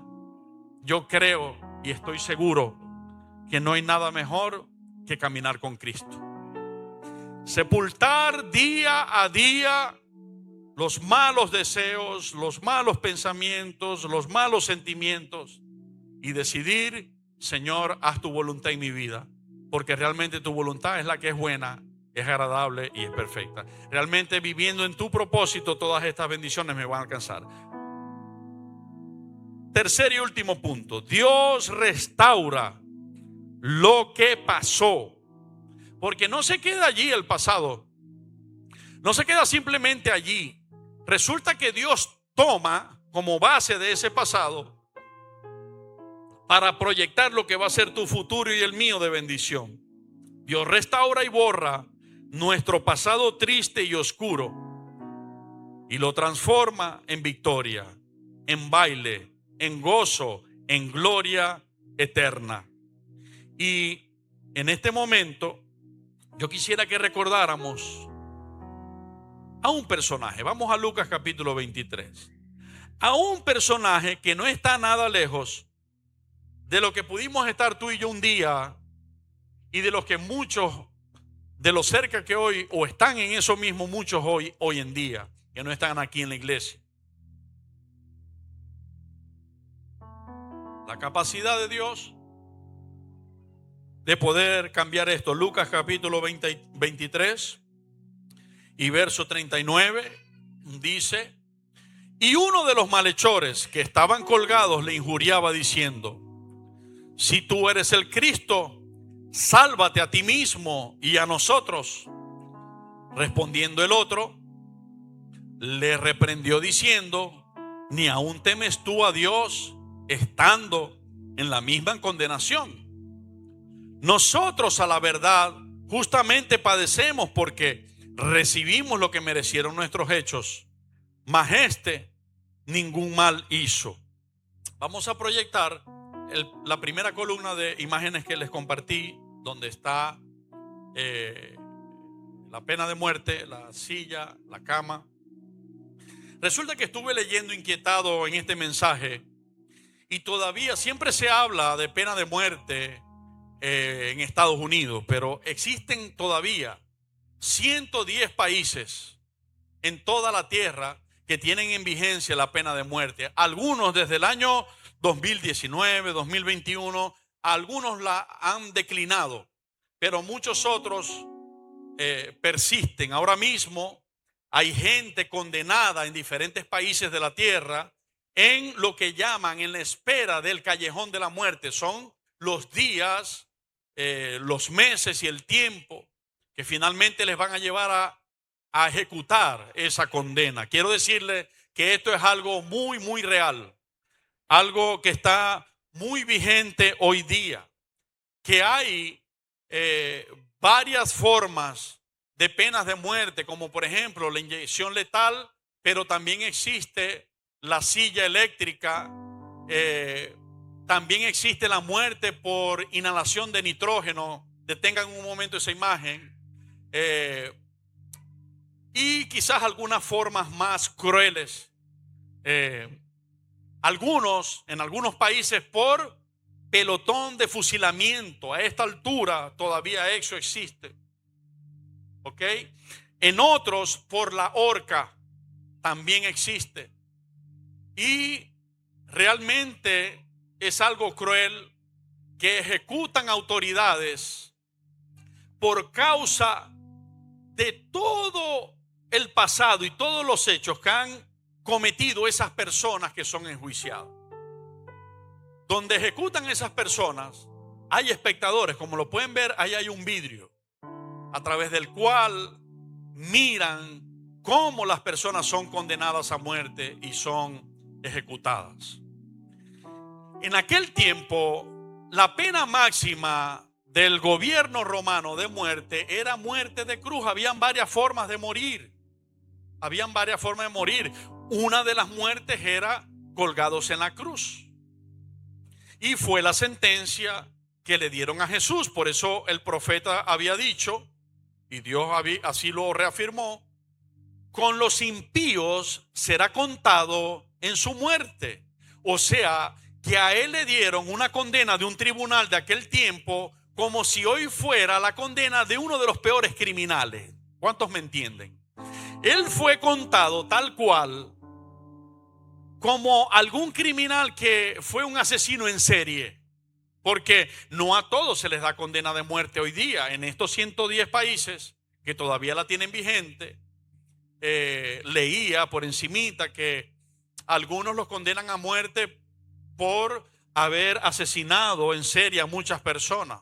Yo creo y estoy seguro que no hay nada mejor que caminar con Cristo. Sepultar día a día los malos deseos, los malos pensamientos, los malos sentimientos y decidir, Señor, haz tu voluntad en mi vida. porque realmente tu voluntad es la que es buena, es agradable y es perfecta. Realmente viviendo en tu propósito, todas estas bendiciones me van a alcanzar. Tercer y último punto: Dios restaura lo que pasó, porque no se queda allí el pasado, no se queda simplemente allí. Resulta que Dios toma como base de ese pasado para proyectar lo que va a ser tu futuro y el mío de bendición. Dios restaura y borra nuestro pasado triste y oscuro y lo transforma en victoria, en baile, en gozo, en gloria eterna. Y en este momento yo quisiera que recordáramos a un personaje. Vamos a Lucas capítulo 23. A un personaje que no está nada lejos de lo que pudimos estar tú y yo un día, y de los que muchos, de los cerca que hoy, o están en eso mismo muchos hoy en día, que no están aquí en la iglesia. La capacidad de Dios de poder cambiar esto. Lucas capítulo 23 y verso 39 dice: y uno de los malhechores que estaban colgados le injuriaba diciendo: si tú eres el Cristo, sálvate a ti mismo y a nosotros. Respondiendo el otro, le reprendió diciendo: ¿ni aún temes tú a Dios, estando en la misma condenación? Nosotros, a la verdad, justamente padecemos porque recibimos lo que merecieron nuestros hechos, mas este ningún mal hizo. Vamos a proyectar la primera columna de imágenes que les compartí, donde está la pena de muerte, la silla, la cama. Resulta que estuve leyendo inquietado en este mensaje, y todavía siempre se habla de pena de muerte en Estados Unidos, pero existen todavía 110 países en toda la tierra que tienen en vigencia la pena de muerte. Algunos desde el año 2019, 2021, algunos la han declinado, pero muchos otros persisten. Ahora mismo hay gente condenada en diferentes países de la tierra en lo que llaman en la espera del callejón de la muerte. Son los días, los meses y el tiempo que finalmente les van a llevar a ejecutar esa condena. Quiero decirle que esto es algo muy, muy real, algo que está muy vigente hoy día, que hay varias formas de penas de muerte, como por ejemplo la inyección letal, pero también existe la silla eléctrica, también existe la muerte por inhalación de nitrógeno. Detengan un momento esa imagen. Y quizás algunas formas más crueles. En algunos países por pelotón de fusilamiento. A esta altura todavía eso existe. ¿Ok? En otros por la horca también existe. Y realmente es algo cruel que ejecutan autoridades por causa de todo el pasado y todos los hechos que han cometido esas personas que son enjuiciadas. Donde ejecutan esas personas hay espectadores, como lo pueden ver, ahí hay un vidrio a través del cual miran cómo las personas son condenadas a muerte y son ejecutadas. En aquel tiempo, la pena máxima del gobierno romano de muerte era muerte de cruz. Habían varias formas de morir. Una de las muertes era colgados en la cruz. Y fue la sentencia que le dieron a Jesús. Por eso el profeta había dicho, y Dios así lo reafirmó: con los impíos será contado en su muerte. O sea, que a él le dieron una condena de un tribunal de aquel tiempo como si hoy fuera la condena de uno de los peores criminales. ¿Cuántos me entienden? Él fue contado tal cual como algún criminal que fue un asesino en serie, Porque no a todos se les da condena de muerte hoy día. En estos 110 países que todavía la tienen vigente, leía por encimita que algunos los condenan a muerte por haber asesinado en serie a muchas personas.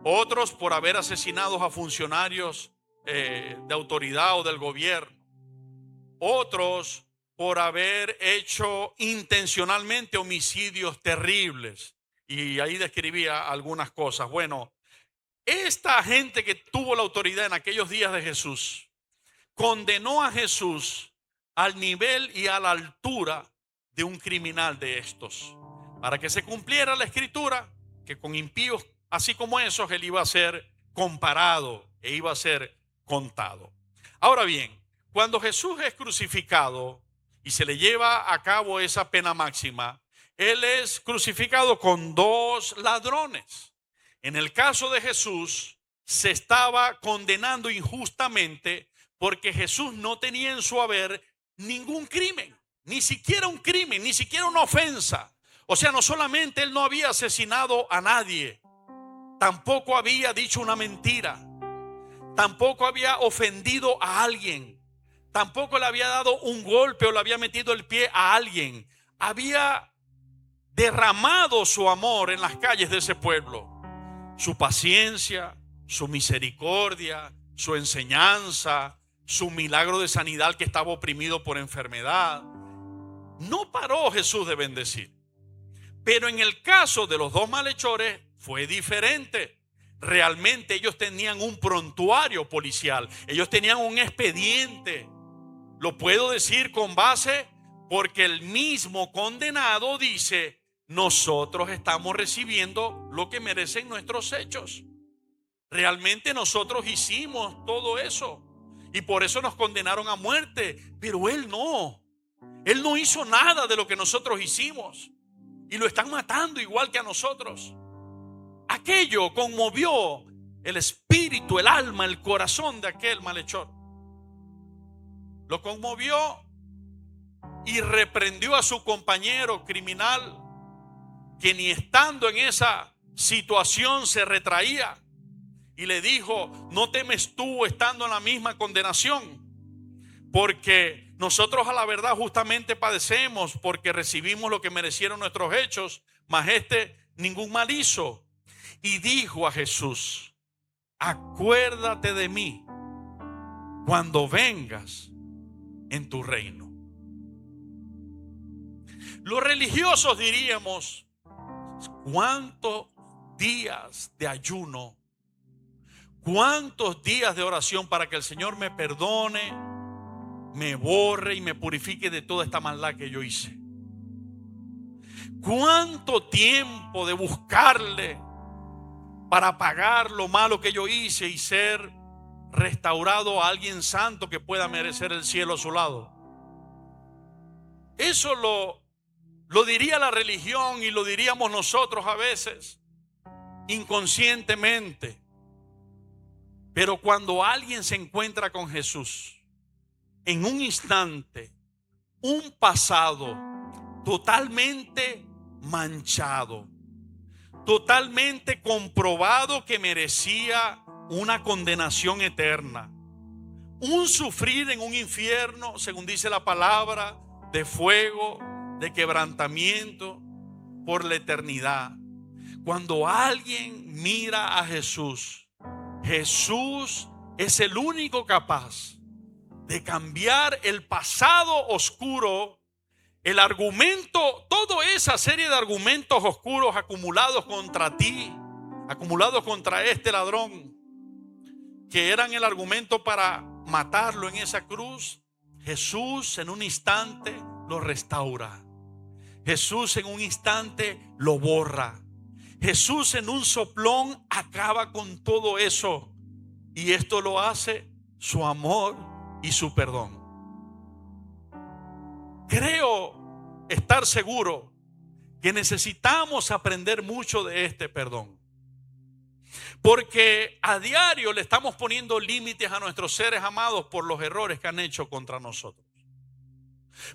Otros por haber asesinado a funcionarios de autoridad o del gobierno. Otros por haber hecho intencionalmente homicidios terribles. Y ahí describía algunas cosas. Bueno, esta gente que tuvo la autoridad en aquellos días de Jesús condenó a Jesús al nivel y a la altura de un criminal de estos, para que se cumpliera la escritura que con impíos así como esos él iba a ser comparado e iba a ser contado. Ahora bien, cuando Jesús es crucificado y se le lleva a cabo esa pena máxima, él es crucificado con dos ladrones. En el caso de Jesús, se estaba condenando injustamente porque Jesús no tenía en su haber ningún crimen, ni siquiera un crimen, ni siquiera una ofensa. O sea, no solamente él no había asesinado a nadie, tampoco había dicho una mentira, tampoco había ofendido a alguien, tampoco le había dado un golpe o le había metido el pie a alguien. Había derramado su amor en las calles de ese pueblo, su paciencia, su misericordia, su enseñanza, su milagro de sanidad al que estaba oprimido por enfermedad. No paró Jesús de bendecir. Pero en el caso de los dos malhechores fue diferente. Realmente ellos tenían un prontuario policial, ellos tenían un expediente. Lo puedo decir con base porque el mismo condenado dice: nosotros estamos recibiendo lo que merecen nuestros hechos. Realmente nosotros hicimos todo eso y por eso nos condenaron a muerte. Pero él no hizo nada de lo que nosotros hicimos y lo están matando igual que a nosotros. Aquello conmovió el espíritu, el alma, el corazón de aquel malhechor. Lo conmovió y reprendió a su compañero criminal, que ni estando en esa situación se retraía, y le dijo: ¿no temes tú estando en la misma condenación? Porque nosotros a la verdad justamente padecemos porque recibimos lo que merecieron nuestros hechos, mas este ningún mal hizo. Y dijo a Jesús: acuérdate de mí cuando vengas en tu reino. Los religiosos diríamos: ¿cuántos días de ayuno? ¿Cuántos días de oración para que el Señor me perdone, me borre y me purifique de toda esta maldad que yo hice? ¿Cuánto tiempo de buscarle para pagar lo malo que yo hice y ser restaurado a alguien santo que pueda merecer el cielo a su lado? Eso lo diría la religión y lo diríamos nosotros a veces inconscientemente. Pero cuando alguien se encuentra con Jesús, en un instante, un pasado totalmente manchado, totalmente comprobado que merecía una condenación eterna, un sufrir en un infierno, según dice la palabra, de fuego, de quebrantamiento por la eternidad. Cuando alguien mira a Jesús, Jesús es el único capaz de cambiar el pasado oscuro, el argumento, toda esa serie de argumentos oscuros acumulados contra ti, acumulados contra este ladrón, que eran el argumento para matarlo en esa cruz. Jesús en un instante lo restaura. Jesús en un instante lo borra. Jesús en un soplón acaba con todo eso. Y esto lo hace su amor y su perdón. Creo estar seguro que necesitamos aprender mucho de este perdón. Porque a diario le estamos poniendo límites a nuestros seres amados por los errores que han hecho contra nosotros.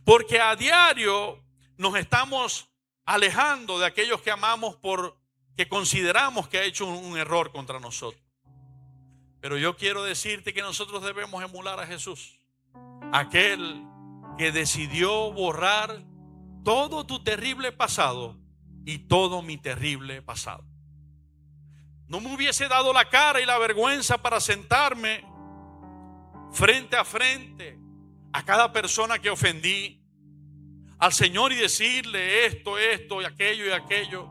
Porque a diario nos estamos alejando de aquellos que amamos por que consideramos que ha hecho un error contra nosotros. Pero yo quiero decirte que nosotros debemos emular a Jesús, aquel que decidió borrar todo tu terrible pasado y todo mi terrible pasado. No me hubiese dado la cara y la vergüenza para sentarme frente a frente a cada persona que ofendí al Señor y decirle esto y aquello.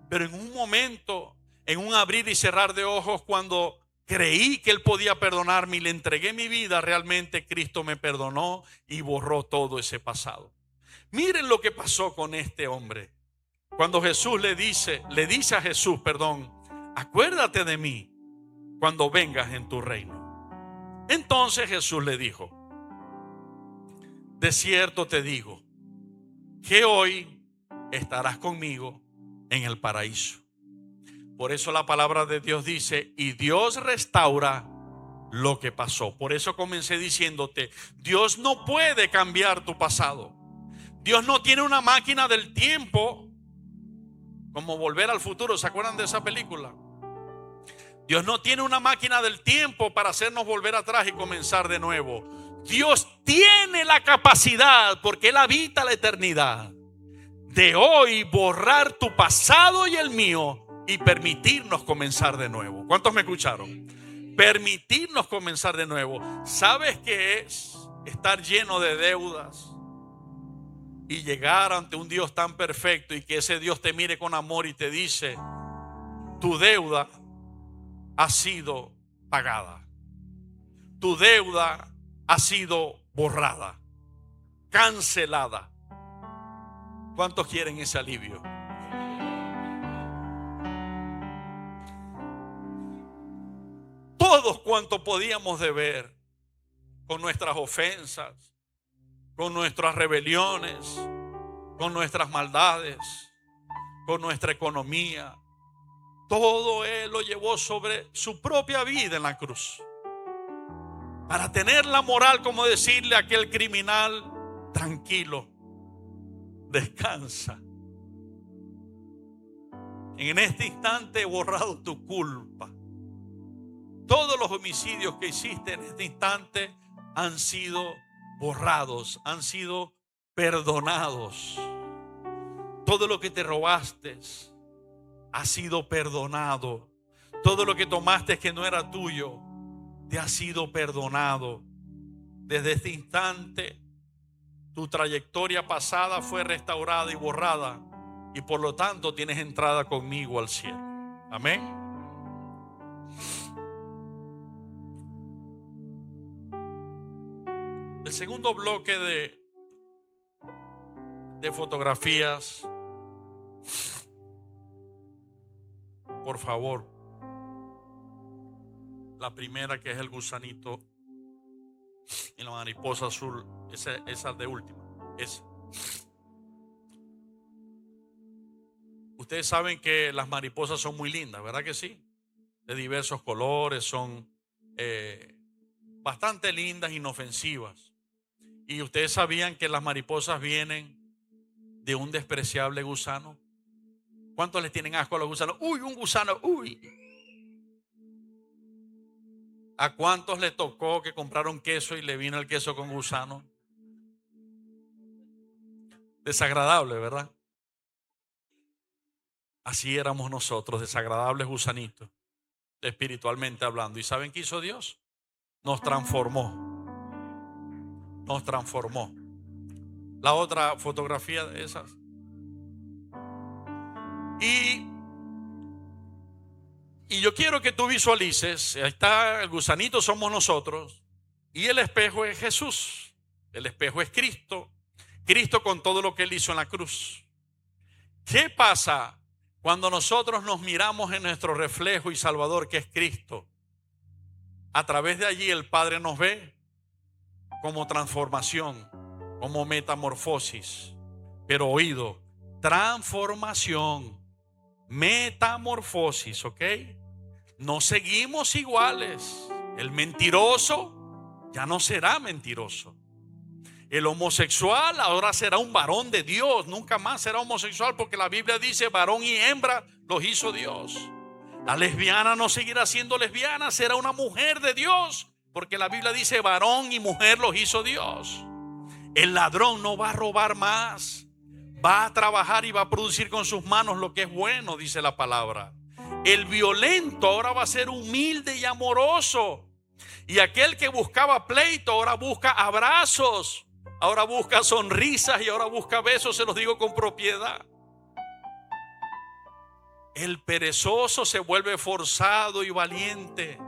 Pero en un momento, en un abrir y cerrar de ojos, cuando creí que Él podía perdonarme y le entregué mi vida, realmente Cristo me perdonó y borró todo ese pasado. Miren lo que pasó con este hombre. Cuando Jesús le dice a Jesús, acuérdate de mí cuando vengas en tu reino. Entonces Jesús le dijo: de cierto te digo que hoy estarás conmigo en el paraíso. Por eso la palabra de Dios dice: y Dios restaura lo que pasó. Por eso comencé diciéndote: Dios no puede cambiar tu pasado. Dios no tiene una máquina del tiempo como Volver al Futuro. ¿Se acuerdan de esa película? Dios no tiene una máquina del tiempo para hacernos volver atrás y comenzar de nuevo. Dios tiene la capacidad, porque Él habita la eternidad, de hoy borrar tu pasado y el mío y permitirnos comenzar de nuevo. ¿Cuántos me escucharon? Permitirnos comenzar de nuevo. ¿Sabes qué es estar lleno de deudas y llegar ante un Dios tan perfecto y que ese Dios te mire con amor y te dice: tu deuda ha sido pagada, tu deuda ha sido borrada, cancelada? ¿Cuántos quieren ese alivio? Todos cuantos podíamos deber, con nuestras ofensas, con nuestras rebeliones, con nuestras maldades, con nuestra economía, todo Él lo llevó sobre su propia vida en la cruz, para tener la moral como decirle a aquel criminal: tranquilo, descansa. En este instante he borrado tu culpa. Todos los homicidios que hiciste en este instante han sido borrados, han sido perdonados. Todo lo que te robaste ha sido perdonado. Todo lo que tomaste que no era tuyo te ha sido perdonado. Desde este instante tu trayectoria pasada fue restaurada y borrada, y por lo tanto tienes entrada conmigo al cielo. Amén. El segundo bloque de fotografías, por favor. La primera, que es el gusanito y la mariposa azul, esa de última. Esa. Ustedes saben que las mariposas son muy lindas, ¿verdad que sí? De diversos colores, son bastante lindas, inofensivas. Y ustedes sabían que las mariposas vienen de un despreciable gusano. ¿Cuántos les tienen asco a los gusanos? Uy, un gusano, uy. ¿A cuántos les tocó que compraron queso y le vino el queso con gusano? Desagradable, ¿verdad? Así éramos nosotros, desagradables gusanitos, espiritualmente hablando. ¿Y saben qué hizo Dios? Nos transformó. Nos transformó. La otra fotografía de esas. Y yo quiero que tú visualices, ahí está el gusanito, somos nosotros, y el espejo es Jesús. El espejo es Cristo. Cristo con todo lo que Él hizo en la cruz. ¿Qué pasa cuando nosotros nos miramos en nuestro reflejo y Salvador, que es Cristo? A través de allí el Padre nos ve como transformación, como metamorfosis. Pero oído, transformación, metamorfosis, ¿ok? No seguimos iguales. El mentiroso ya no será mentiroso. El homosexual ahora será un varón de Dios, nunca más será homosexual, porque la Biblia dice varón y hembra los hizo Dios. La lesbiana no seguirá siendo lesbiana, será una mujer de Dios, porque la Biblia dice varón y mujer los hizo Dios. El ladrón no va a robar más, va a trabajar y va a producir con sus manos lo que es bueno, dice la palabra. El violento ahora va a ser humilde y amoroso. Y aquel que buscaba pleito ahora busca abrazos, ahora busca sonrisas y ahora busca besos, se los digo con propiedad. El perezoso se vuelve forzado y valiente.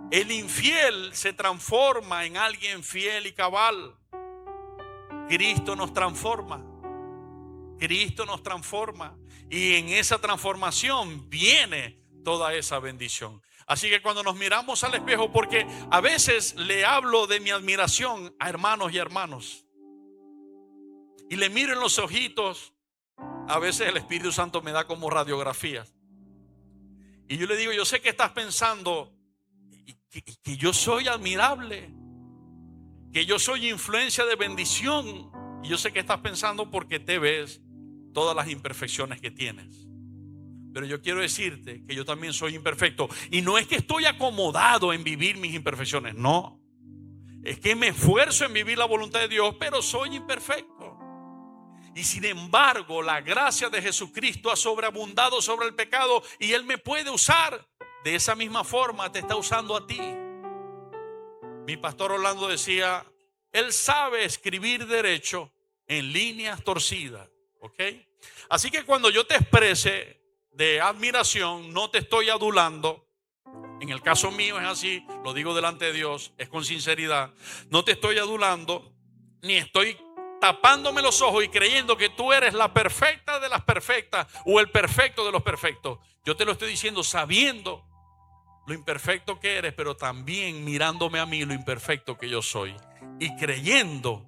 El infiel se transforma en alguien fiel y cabal. Cristo nos transforma. Cristo nos transforma. Y en esa transformación viene toda esa bendición. Así que cuando nos miramos al espejo, porque a veces le hablo de mi admiración a hermanos y hermanos, y le miro en los ojitos, a veces el Espíritu Santo me da como radiografías. Y yo le digo, yo sé que estás pensando que yo soy admirable, que yo soy influencia de bendición. Y yo sé que estás pensando porque te ves todas las imperfecciones que tienes. Pero yo quiero decirte que yo también soy imperfecto. Y no es que estoy acomodado en vivir mis imperfecciones, no. Es que me esfuerzo en vivir la voluntad de Dios, pero soy imperfecto. Y sin embargo, la gracia de Jesucristo ha sobreabundado sobre el pecado y Él me puede usar. De esa misma forma te está usando a ti. Mi pastor Orlando decía, Él sabe escribir derecho en líneas torcidas. ¿Ok? Así que cuando yo te exprese de admiración, no te estoy adulando. En el caso mío es así, lo digo delante de Dios, es con sinceridad. No te estoy adulando, ni estoy tapándome los ojos y creyendo que tú eres la perfecta de las perfectas o el perfecto de los perfectos. Yo te lo estoy diciendo sabiendo lo imperfecto que eres, pero también mirándome a mí lo imperfecto que yo soy y creyendo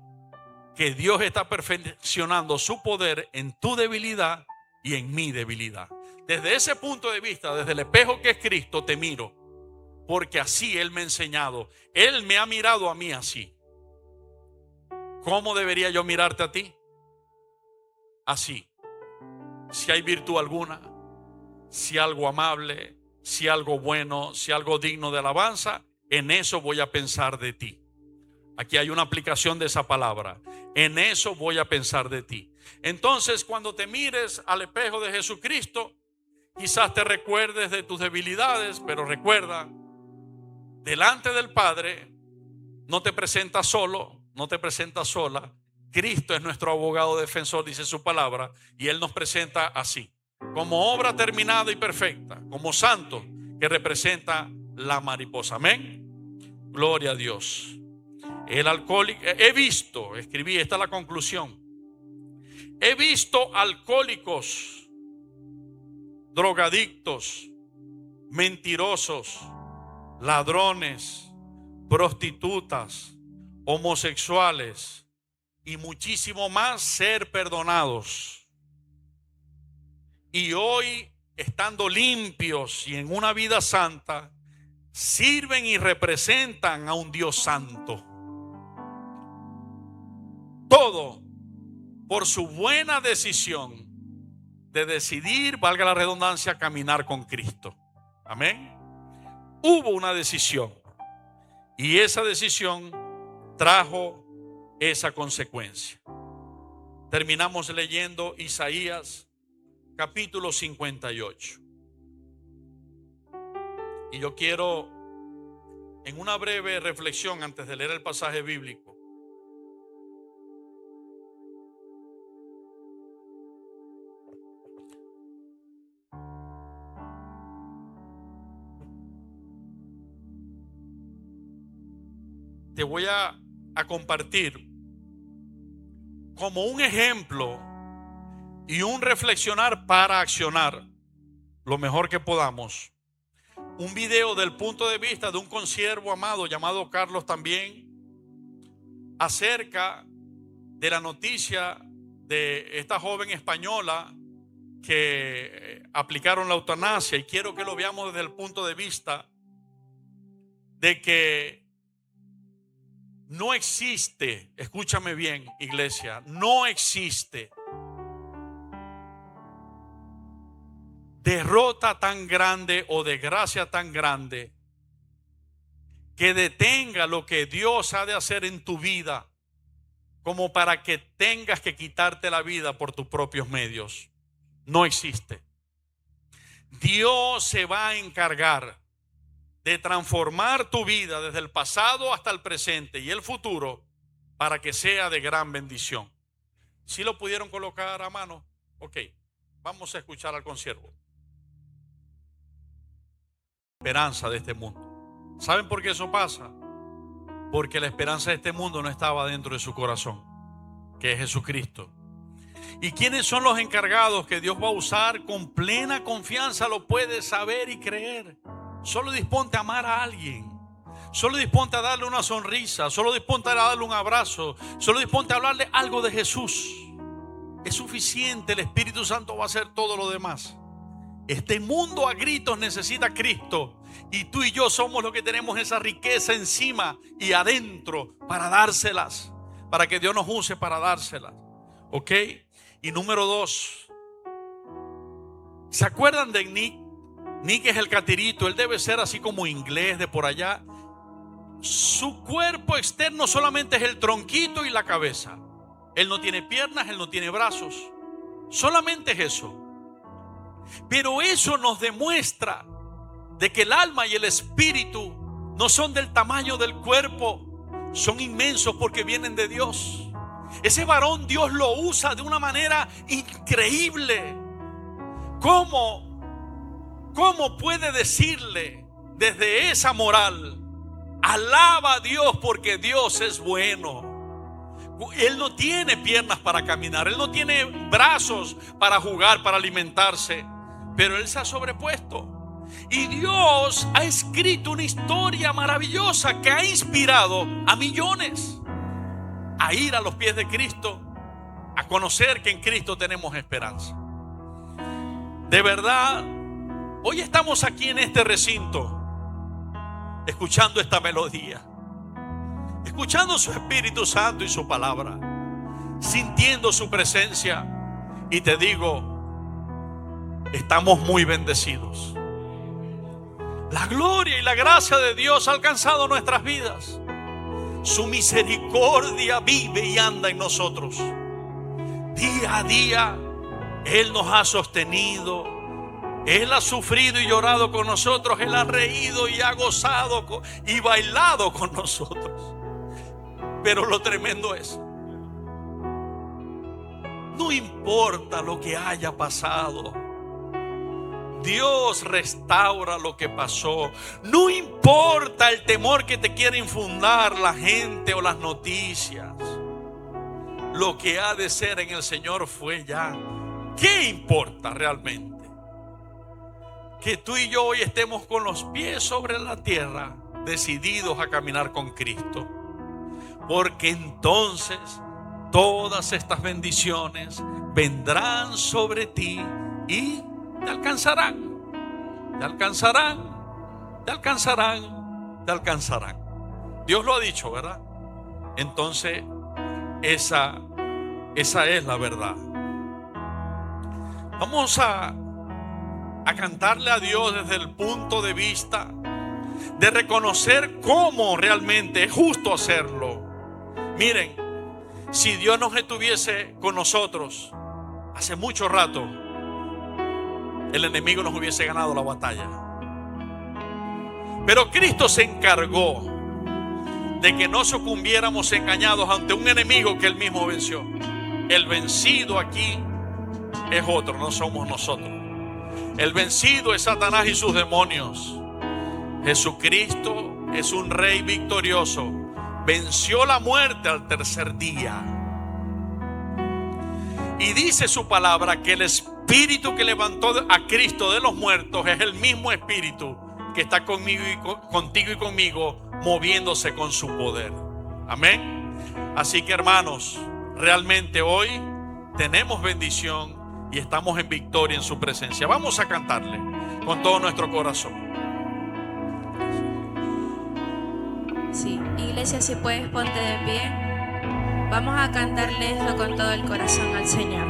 que Dios está perfeccionando su poder en tu debilidad y en mi debilidad. Desde ese punto de vista, desde el espejo que es Cristo, te miro, porque así Él me ha enseñado. Él me ha mirado a mí así. ¿Cómo debería yo mirarte a ti? Así. Si hay virtud alguna, si algo amable, si algo bueno, si algo digno de alabanza, en eso voy a pensar de ti. Aquí hay una aplicación de esa palabra. En eso voy a pensar de ti. Entonces, cuando te mires al espejo de Jesucristo, quizás te recuerdes de tus debilidades, pero recuerda, delante del Padre no te presentas solo, no te presentas sola. Cristo es nuestro abogado defensor, dice su palabra, y Él nos presenta así, como obra terminada y perfecta, como santo que representa la mariposa. Amén. Gloria a Dios. El alcohólico, he visto, escribí, esta es la conclusión. He visto alcohólicos, drogadictos, mentirosos, ladrones, prostitutas, homosexuales y muchísimo más ser perdonados. Y hoy, estando limpios y en una vida santa, sirven y representan a un Dios santo. Todo por su buena decisión de decidir, valga la redundancia, caminar con Cristo. Amén. Hubo una decisión y esa decisión trajo esa consecuencia. Terminamos leyendo Isaías capítulo 58. Y yo quiero, en una breve reflexión antes de leer el pasaje bíblico, te voy a compartir como un ejemplo y un reflexionar para accionar lo mejor que podamos. Un video del punto de vista de un consiervo amado llamado Carlos también, acerca de la noticia de esta joven española que aplicaron la eutanasia, y quiero que lo veamos desde el punto de vista de que No existe, escúchame bien, iglesia, no existe derrota tan grande o desgracia tan grande que detenga lo que Dios ha de hacer en tu vida como para que tengas que quitarte la vida por tus propios medios. No existe. Dios se va a encargar de transformar tu vida desde el pasado hasta el presente y el futuro para que sea de gran bendición. ¿Sí lo pudieron colocar a mano? Ok, vamos a escuchar al consiervo. Esperanza de este mundo. ¿Saben por qué eso pasa? Porque la esperanza de este mundo no estaba dentro de su corazón, que es Jesucristo. ¿Y quiénes son los encargados que Dios va a usar? Con plena confianza lo puedes saber y creer. Solo disponte a amar a alguien. Solo disponte a darle una sonrisa. Solo disponte a darle un abrazo. Solo disponte a hablarle algo de Jesús. Es suficiente. El Espíritu Santo va a hacer todo lo demás. Este mundo a gritos necesita a Cristo. Y tú y yo somos los que tenemos esa riqueza encima y adentro para dárselas. Para que Dios nos use para dárselas. ¿Ok? Y número 2. ¿Se acuerdan de Nick? Nick es el catirito. Él debe ser así como inglés de por allá. Su cuerpo externo solamente es el tronquito y la cabeza. Él no tiene piernas, él no tiene brazos. Solamente es eso. Pero eso nos demuestra de que el alma y el espíritu no son del tamaño del cuerpo. Son inmensos porque vienen de Dios. Ese varón Dios lo usa de una manera increíble. ¿Cómo puede decirle desde esa moral: alaba a Dios porque Dios es bueno? Él no tiene piernas para caminar, él no tiene brazos para jugar, para alimentarse, pero él se ha sobrepuesto. Y Dios ha escrito una historia maravillosa que ha inspirado a millones a ir a los pies de Cristo, a conocer que en Cristo tenemos esperanza. De verdad, hoy estamos aquí en este recinto, escuchando esta melodía, escuchando su Espíritu Santo y su palabra, sintiendo su presencia. Y te digo, estamos muy bendecidos. La gloria y la gracia de Dios ha alcanzado nuestras vidas. Su misericordia vive y anda en nosotros. Día a día Él nos ha sostenido. Él ha sufrido y llorado con nosotros. Él ha reído y ha gozado y bailado con nosotros. Pero lo tremendo es, no importa lo que haya pasado, Dios restaura lo que pasó. No importa el temor que te quiera infundar la gente o las noticias. Lo que ha de ser en el Señor fue ya. ¿Qué importa realmente? Que tú y yo hoy estemos con los pies sobre la tierra, decididos a caminar con Cristo. Porque entonces todas estas bendiciones vendrán sobre ti y te alcanzarán, te alcanzarán, te alcanzarán, te alcanzarán. Dios lo ha dicho, ¿verdad? Entonces, esa es la verdad. Vamos a cantarle a Dios desde el punto de vista de reconocer cómo realmente es justo hacerlo. Miren, si Dios no estuviese con nosotros hace mucho rato, el enemigo nos hubiese ganado la batalla. Pero Cristo se encargó de que no sucumbiéramos engañados ante un enemigo que Él mismo venció. El vencido aquí es otro, no somos nosotros. El vencido es Satanás y sus demonios. Jesucristo es un rey victorioso. Venció la muerte al tercer día. Y dice su palabra que el Espíritu que levantó a Cristo de los muertos es el mismo Espíritu que está conmigo contigo y conmigo, moviéndose con su poder. Amén. Así que, hermanos, realmente hoy tenemos bendición y estamos en victoria en su presencia. Vamos a cantarle con todo nuestro corazón. Sí, iglesia, si puedes, ponte de pie. Vamos a cantarle esto con todo el corazón al Señor.